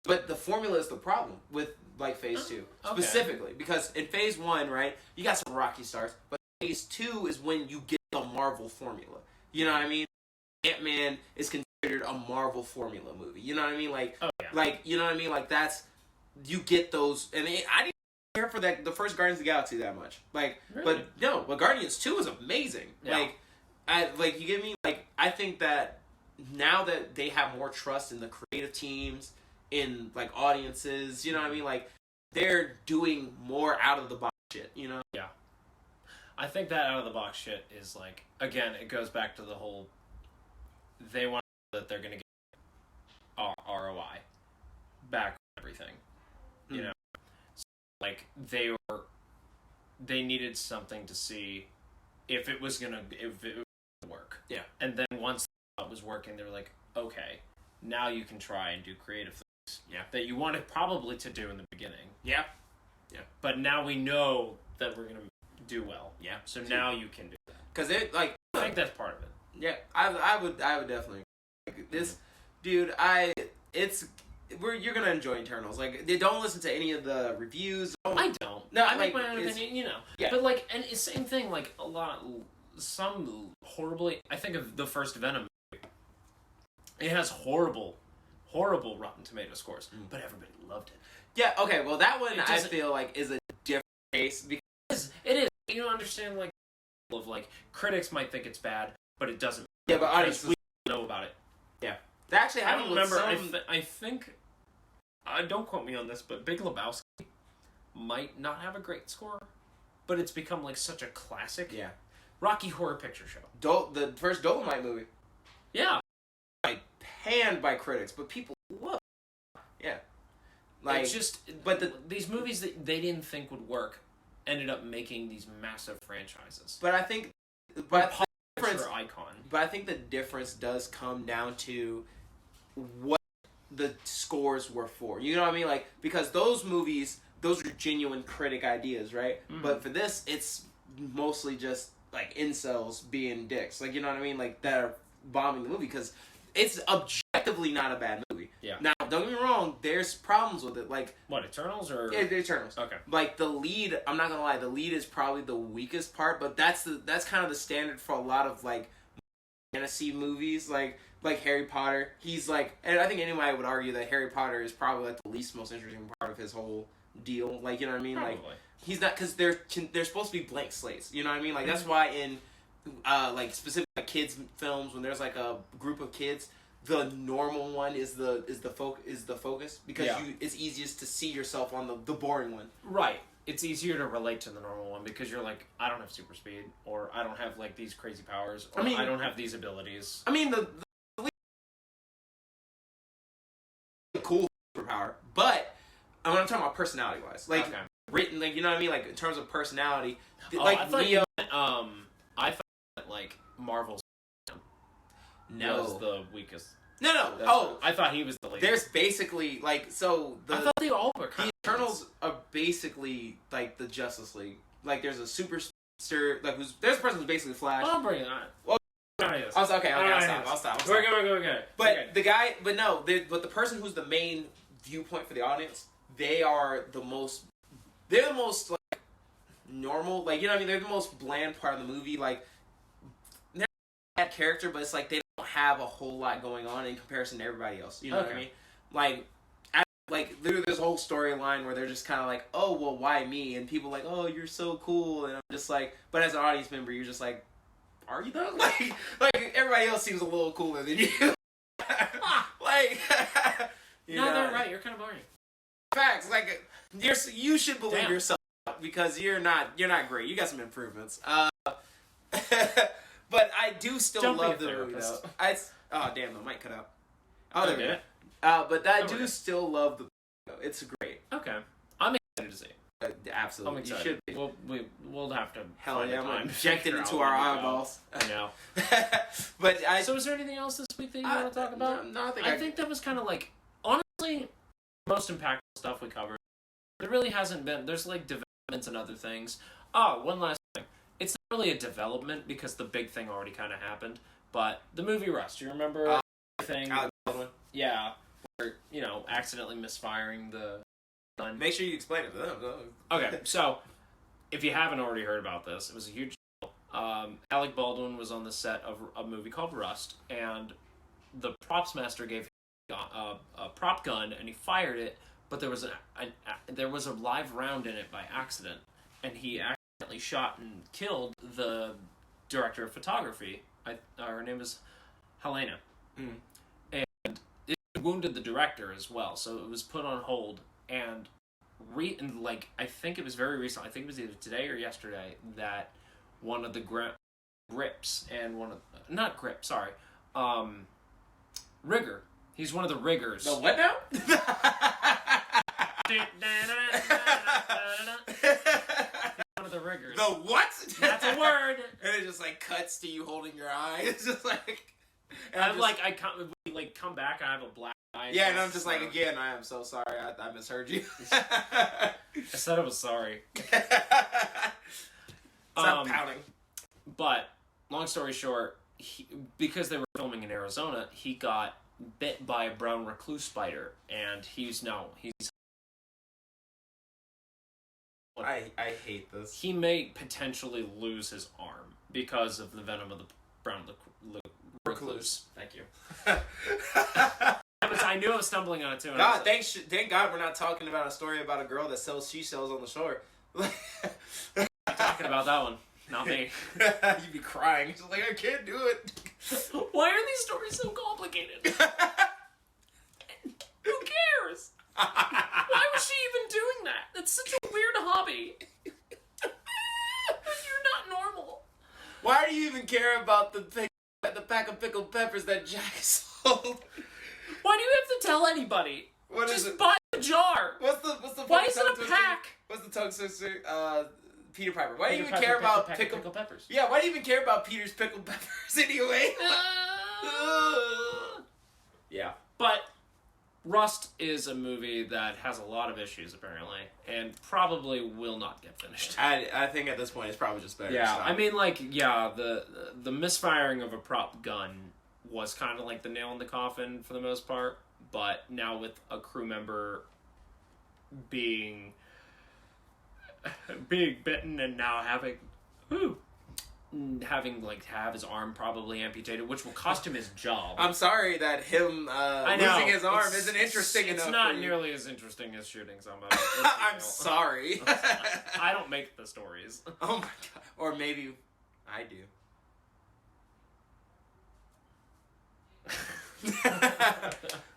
But the formula is the problem with, like, Phase 2. Okay. Specifically. Because in Phase 1, right, you got some rocky starts. But Phase 2 is when you get the Marvel formula. You know what I mean? Ant-Man is considered a Marvel formula movie. You know what I mean? Like, you know what I mean? Like, that's, you get those, and I didn't care for the first Guardians of the Galaxy that much. Like, really? but Guardians 2 is amazing. Yeah. You get me? Like, I think that now that they have more trust in the creative teams, in, like, audiences, you know what I mean? Like, they're doing more out of the box shit, you know? Yeah. I think that out of the box shit is, like, again, it goes back to the whole, they want that they're going to get ROI back on everything, you know? So, like, they needed something to see if it was going to work. Yeah. And then once it was working, they were like, okay, now you can try and do creative things that you wanted probably to do in the beginning. Yeah. Yeah. But now we know that we're going to do well. Yeah. So now you can do that. Because it, like... I think that's part of it. Yeah, I would definitely... Like, this... Dude, you're gonna enjoy Eternals. Like, don't listen to any of the reviews. I don't. No, I make my own opinion, you know. Yeah. But, like, and it's the same thing, like, some horribly... I think of the first Venom movie. It has horrible Rotten Tomato scores, but everybody loved it. Yeah, okay, well, that one I feel like is a different case. Because it is. You don't understand, like, critics might think it's bad, but it doesn't. Yeah, but audiences we know about it. Yeah. They actually I happened don't with remember. some... I think. Don't quote me on this, but Big Lebowski might not have a great score, but it's become like such a classic. Yeah. Rocky Horror Picture Show. The first Dolomite movie. Yeah. Like, panned by critics, but people love it. Yeah. Like, it's just... But these movies that they didn't think would work ended up making these massive franchises. But I think... Pop culture icon. But I think the difference does come down to what the scores were for. You know what I mean? Like, because those movies, those are genuine critic ideas, right? Mm-hmm. But for this, it's mostly just, like, incels being dicks. Like, you know what I mean? Like, that are bombing the movie, because it's objectively not a bad movie. Yeah. Now, don't get me wrong, there's problems with it. Like... What, Eternals or... Yeah, the Eternals. Okay. Like, the lead, I'm not gonna lie, the lead is probably the weakest part, but that's kind of the standard for a lot of, like, fantasy movies, like Harry Potter. He's, like... And I think anybody would argue that Harry Potter is probably, like, the least most interesting part of his whole deal. Like, you know what I mean? Probably. Like, he's not... Because they're supposed to be blank slates. You know what I mean? Like, that's why in... like specific like, kids films, when there's like a group of kids, the normal one is the focus because it's easiest to see yourself on the boring one. Right. It's easier to relate to the normal one because you're like, I don't have super speed, or I don't have like these crazy powers, or I don't have these abilities. I mean the cool superpower, but I'm talking about personality wise, like written, like you know what I mean, like in terms of personality, like I thought Leo. I thought that, like Marvel's was the weakest. No. I thought he was the lead. There's basically like I thought they all were. The Eternals are basically like the Justice League. Like there's a superstar, like there's a person who's basically Flash. I'll bring it on. Well, I'll stop. Okay. But the guy, but the person who's the main viewpoint for the audience, they're the most like normal, like you know what I mean. They're the most bland part of the movie. Like they're a bad character, but it's like they don't have a whole lot going on in comparison to everybody else. You know what I mean? Like literally, there's a whole storyline where they're just kind of like, oh well, why me? And people like, oh, you're so cool, and I'm just like, but as an audience member, you're just like, are you though? Like everybody else seems a little cooler than you. Like, they're right. You're kind of boring. Facts. Like, you should believe yourself because you're not great. You got some improvements. But I do still love the movie. Oh damn, the mic cut out. Oh, there we go. But I do still love the. It's great. Okay, I'm excited to see. Absolutely, I'm excited. You should be. We'll have to. Hell yeah, I'm gonna inject it into our eyeballs. I know. So, is there anything else this week that you want to talk about? No, I think that was kind of like honestly most impactful stuff we covered. There really hasn't been. There's like developments and other things. Oh, one last thing. It's not really a development because the big thing already kind of happened. But the movie Rust. Do you remember the thing? Yeah. Where, accidentally misfiring the gun. Make sure you explain it to them. Okay, so, if you haven't already heard about this, it was a huge deal. Alec Baldwin was on the set of a movie called Rust, and the props master gave him a prop gun, and he fired it, but there was a live round in it by accident, and he accidentally shot and killed the director of photography. Her name is Helena. Mm. Wounded the director as well, so it was put on hold. And I think it was very recent. I think it was either today or yesterday that one of the grips and rigger. He's one of the riggers. The what now? One of the riggers. The what? That's a word. And it just like cuts to you holding your eye. It's just like. And we come back. I have a black eye. Yeah, and I'm just like, again, I am so sorry. I misheard you. I said I was sorry. Stop pouting. But long story short, because they were filming in Arizona, he got bit by a brown recluse spider, and he's. I hate this. He may potentially lose his arm because of the venom of the brown recluse. Thank you. I knew I was stumbling on it too. Thank God we're not talking about a story about a girl that sells seashells on the shore. Talking about that one. Not me. You'd be crying. Just like, I can't do it. Why are these stories so complicated? Who cares? Why was she even doing that? That's such a weird hobby. You're not normal. Why do you even care about the pack of pickled peppers that Jack sold? Why do you have to tell anybody? What Just is it? buy the jar. What's the Why is it tongue a twister? pack? What's the tongue twister? Peter Piper. Why do you Peter even care about pickled peppers? Yeah, why do you even care about Peter's pickled peppers anyway? Yeah. But Rust is a movie that has a lot of issues, apparently, and probably will not get finished. I think at this point it's probably just better. Yeah, I mean, like, the misfiring of a prop gun was kind of like the nail in the coffin for the most part, but now with a crew member being bitten and now having like have his arm probably amputated, which will cost him his job. I'm sorry that him losing his arm isn't interesting enough. It's not nearly as interesting as shooting somebody. I'm sorry. I don't make the stories. Oh my god. Or maybe I do.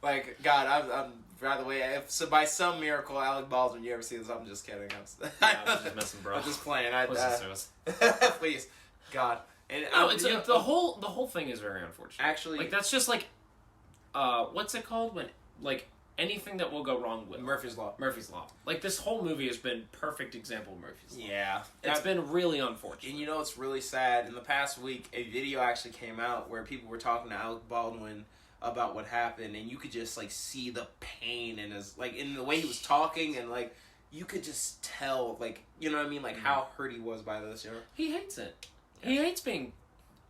Like, God, I'm by the way, if so by some miracle Alec Baldwin, you ever see this, I'm just kidding. I'm just messing, bro. I'm just playing. Please. God. And no, the whole thing is very unfortunate. Actually, like, that's just like what's it called when, like, anything that will go wrong with Murphy's Law. Like, this whole movie has been perfect example of Murphy's Law. Yeah. It's been really unfortunate. And you know it's really sad? In the past week, a video actually came out where people were talking to Alec Baldwin about what happened, and you could just, like, see the pain in his, like, in the way he was talking, and, like, you could just tell, like, you know what I mean? Like, how hurt he was by this, you know? He hates it. Yeah. He hates being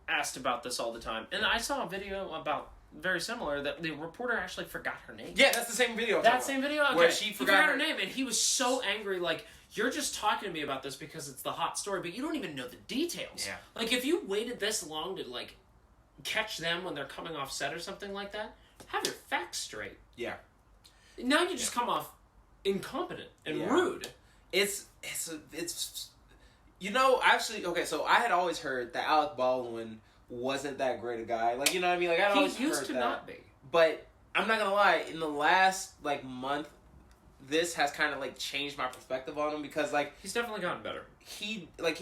asked about this all the time. And I saw a video about very similar that the reporter actually forgot her name. Yeah, that's the same video. That same video? Okay. Where she forgot her name, and he was so angry, like, you're just talking to me about this because it's the hot story, but you don't even know the details. Yeah. Like, if you waited this long to, like, catch them when they're coming off set or something like that, have your facts straight. Yeah. Now you just come off incompetent and rude. It's you know, actually, okay, so I had always heard that Alec Baldwin wasn't that great a guy. Like, you know what I mean? Like, I always he used heard to that. not be. But I'm not gonna lie, in the last, like, month, this has kind of, like, changed my perspective on him because, like, he's definitely gotten better. He made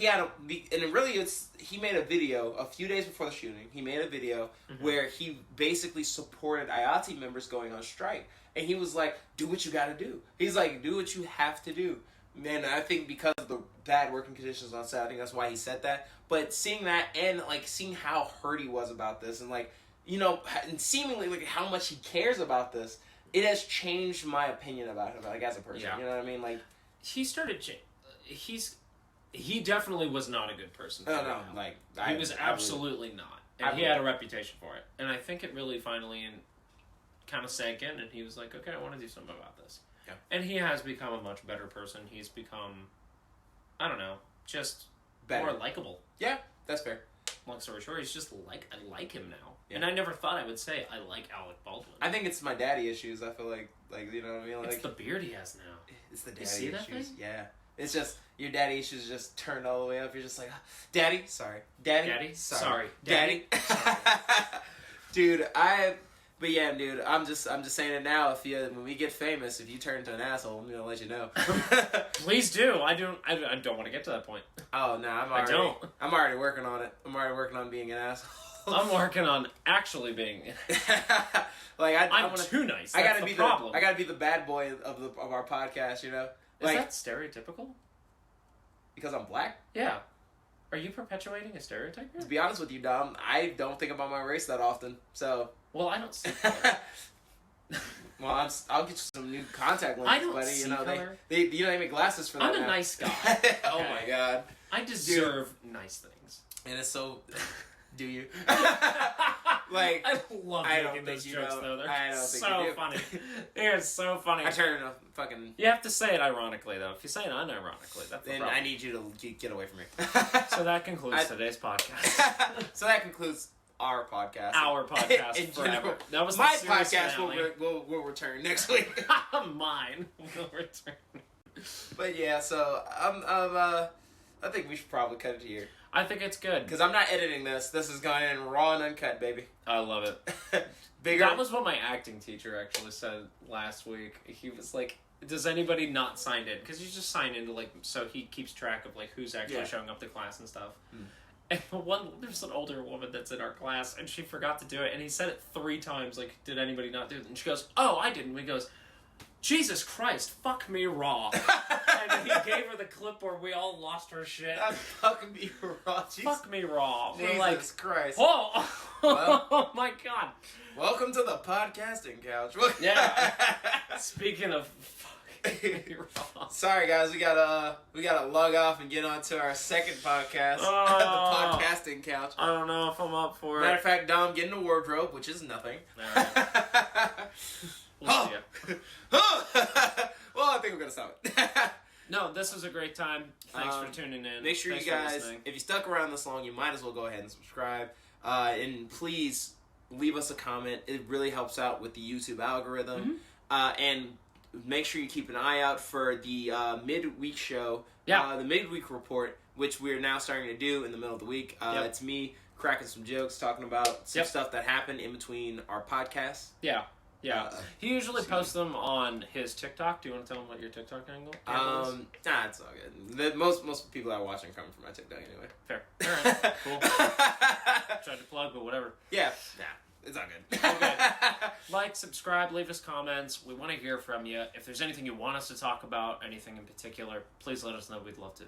a video a few days before the shooting. He made a video where he basically supported IATI members going on strike. And he was like, do what you gotta do. He's like, do what you have to do. And I think because of the bad working conditions on set, I think that's why he said that. But seeing that and, like, seeing how hurt he was about this and, like, you know, and seemingly, like, how much he cares about this, it has changed my opinion about him, like, as a person. Yeah. You know what I mean? Like, he started he definitely was not a good person. No. Like, he was absolutely not. And he had a reputation for it. And I think it really finally kind of sank in, and he was like, okay, I want to do something about this. Yeah. And he has become a much better person. He's become, I don't know, just better. More likable. Yeah, that's fair. Long story short, he's just like, I like him now. Yeah. And I never thought I would say I like Alec Baldwin. I think it's my daddy issues. I feel like, you know what I mean? Like, it's the beard he has now. It's the daddy you see issues. That thing? Yeah. It's just, your daddy issues just turned all the way up. You're just like, Daddy? Sorry. Daddy? Sorry. Daddy? Sorry. Dude, but yeah, dude, I'm just saying it now. When we get famous, if you turn into an asshole, I'm gonna let you know. Please do. I don't want to get to that point. Oh no, I'm already working on it. I'm already working on being an asshole. I'm working on actually being. Like I'm too nice. That's I gotta the be problem. I gotta be the bad boy of our podcast. You know, is that stereotypical? Because I'm black? Yeah. Are you perpetuating a stereotype here? To be honest with you, Dom, I don't think about my race that often. So. Well, I don't see color. Well, I'll get you some new contact lenses, I don't buddy. see You know, color. they make glasses for that. I'm a nice guy. Oh my god. I deserve nice things. And it's so. Do you? Like, I love making those jokes, though. They're so funny. They're so funny. I turn into fucking. You have to say it ironically, though. If you say it unironically, that's the problem. I need you to get away from me. So that concludes today's podcast. So that concludes our podcast. Our podcast in forever. General. That was my podcast will return next week. Mine will return. But yeah, so I think we should probably cut it here. I think it's good. Because I'm not editing this. This is going in raw and uncut, baby. I love it. Bigger. That was what my acting teacher actually said last week. He was like, does anybody not sign in? Because you just sign in to, like, so he keeps track of, like, who's actually showing up to class and stuff. And there's an older woman that's in our class, and she forgot to do it, and he said it 3 times, like, did anybody not do it? And she goes, oh, I didn't. And he goes, Jesus Christ, fuck me raw. And he gave her the clip where we all lost our shit. Fuck me raw. Jesus. Fuck me raw. Jesus like, Christ. Oh, well, oh my God. Welcome to the podcasting couch. Yeah. Speaking of fuck me raw. Sorry guys, we gotta log off and get on to our second podcast, the podcasting couch. I don't know if I'm up for it. Matter of fact, Dom, get in the wardrobe, which is nothing. All right. We'll see ya. Well, I think we're gonna stop it. No, this was a great time. Thanks for tuning in. Make sure Thanks you guys, if you stuck around this long, you might as well go ahead and subscribe. And please leave us a comment. It really helps out with the YouTube algorithm. And make sure you keep an eye out for the midweek show, the midweek report, which we're now starting to do in the middle of the week. It's me cracking some jokes, talking about some stuff that happened in between our podcasts. Yeah, he usually posts them on his TikTok. Do you want to tell him what your TikTok handle is? Nah, it's all good. Most people that are watching are coming from my TikTok anyway. Fair. All right, cool. Tried to plug, but whatever. Yeah, nah, it's all good. Okay. Like, subscribe, leave us comments. We want to hear from you. If there's anything you want us to talk about, anything in particular, please let us know. We'd love to.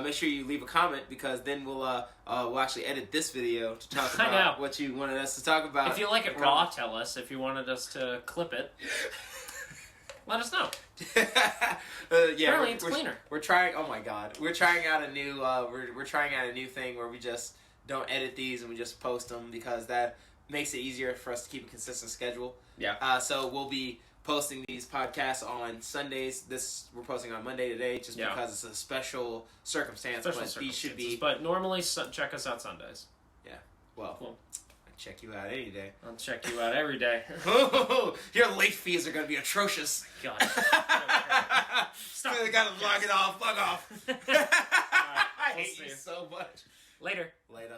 Make sure you leave a comment, because then we'll actually edit this video to talk about what you wanted us to talk about. If you like it raw, tell us. If you wanted us to clip it, let us know. Apparently, it's cleaner. We're trying. Oh my God, we're trying out a new. We're trying out a new thing where we just don't edit these and we just post them, because that makes it easier for us to keep a consistent schedule. Yeah. So we'll be posting these podcasts on Sundays. We're posting on Monday today, just because it's a special circumstance. These should be. But normally, check us out Sundays. Yeah. Well. Cool. I check you out any day. I'll check you out every day. Your late fees are gonna be atrocious. God. Stop. I gotta log it off. Fuck off. Right, I hate you so much. Later. Later.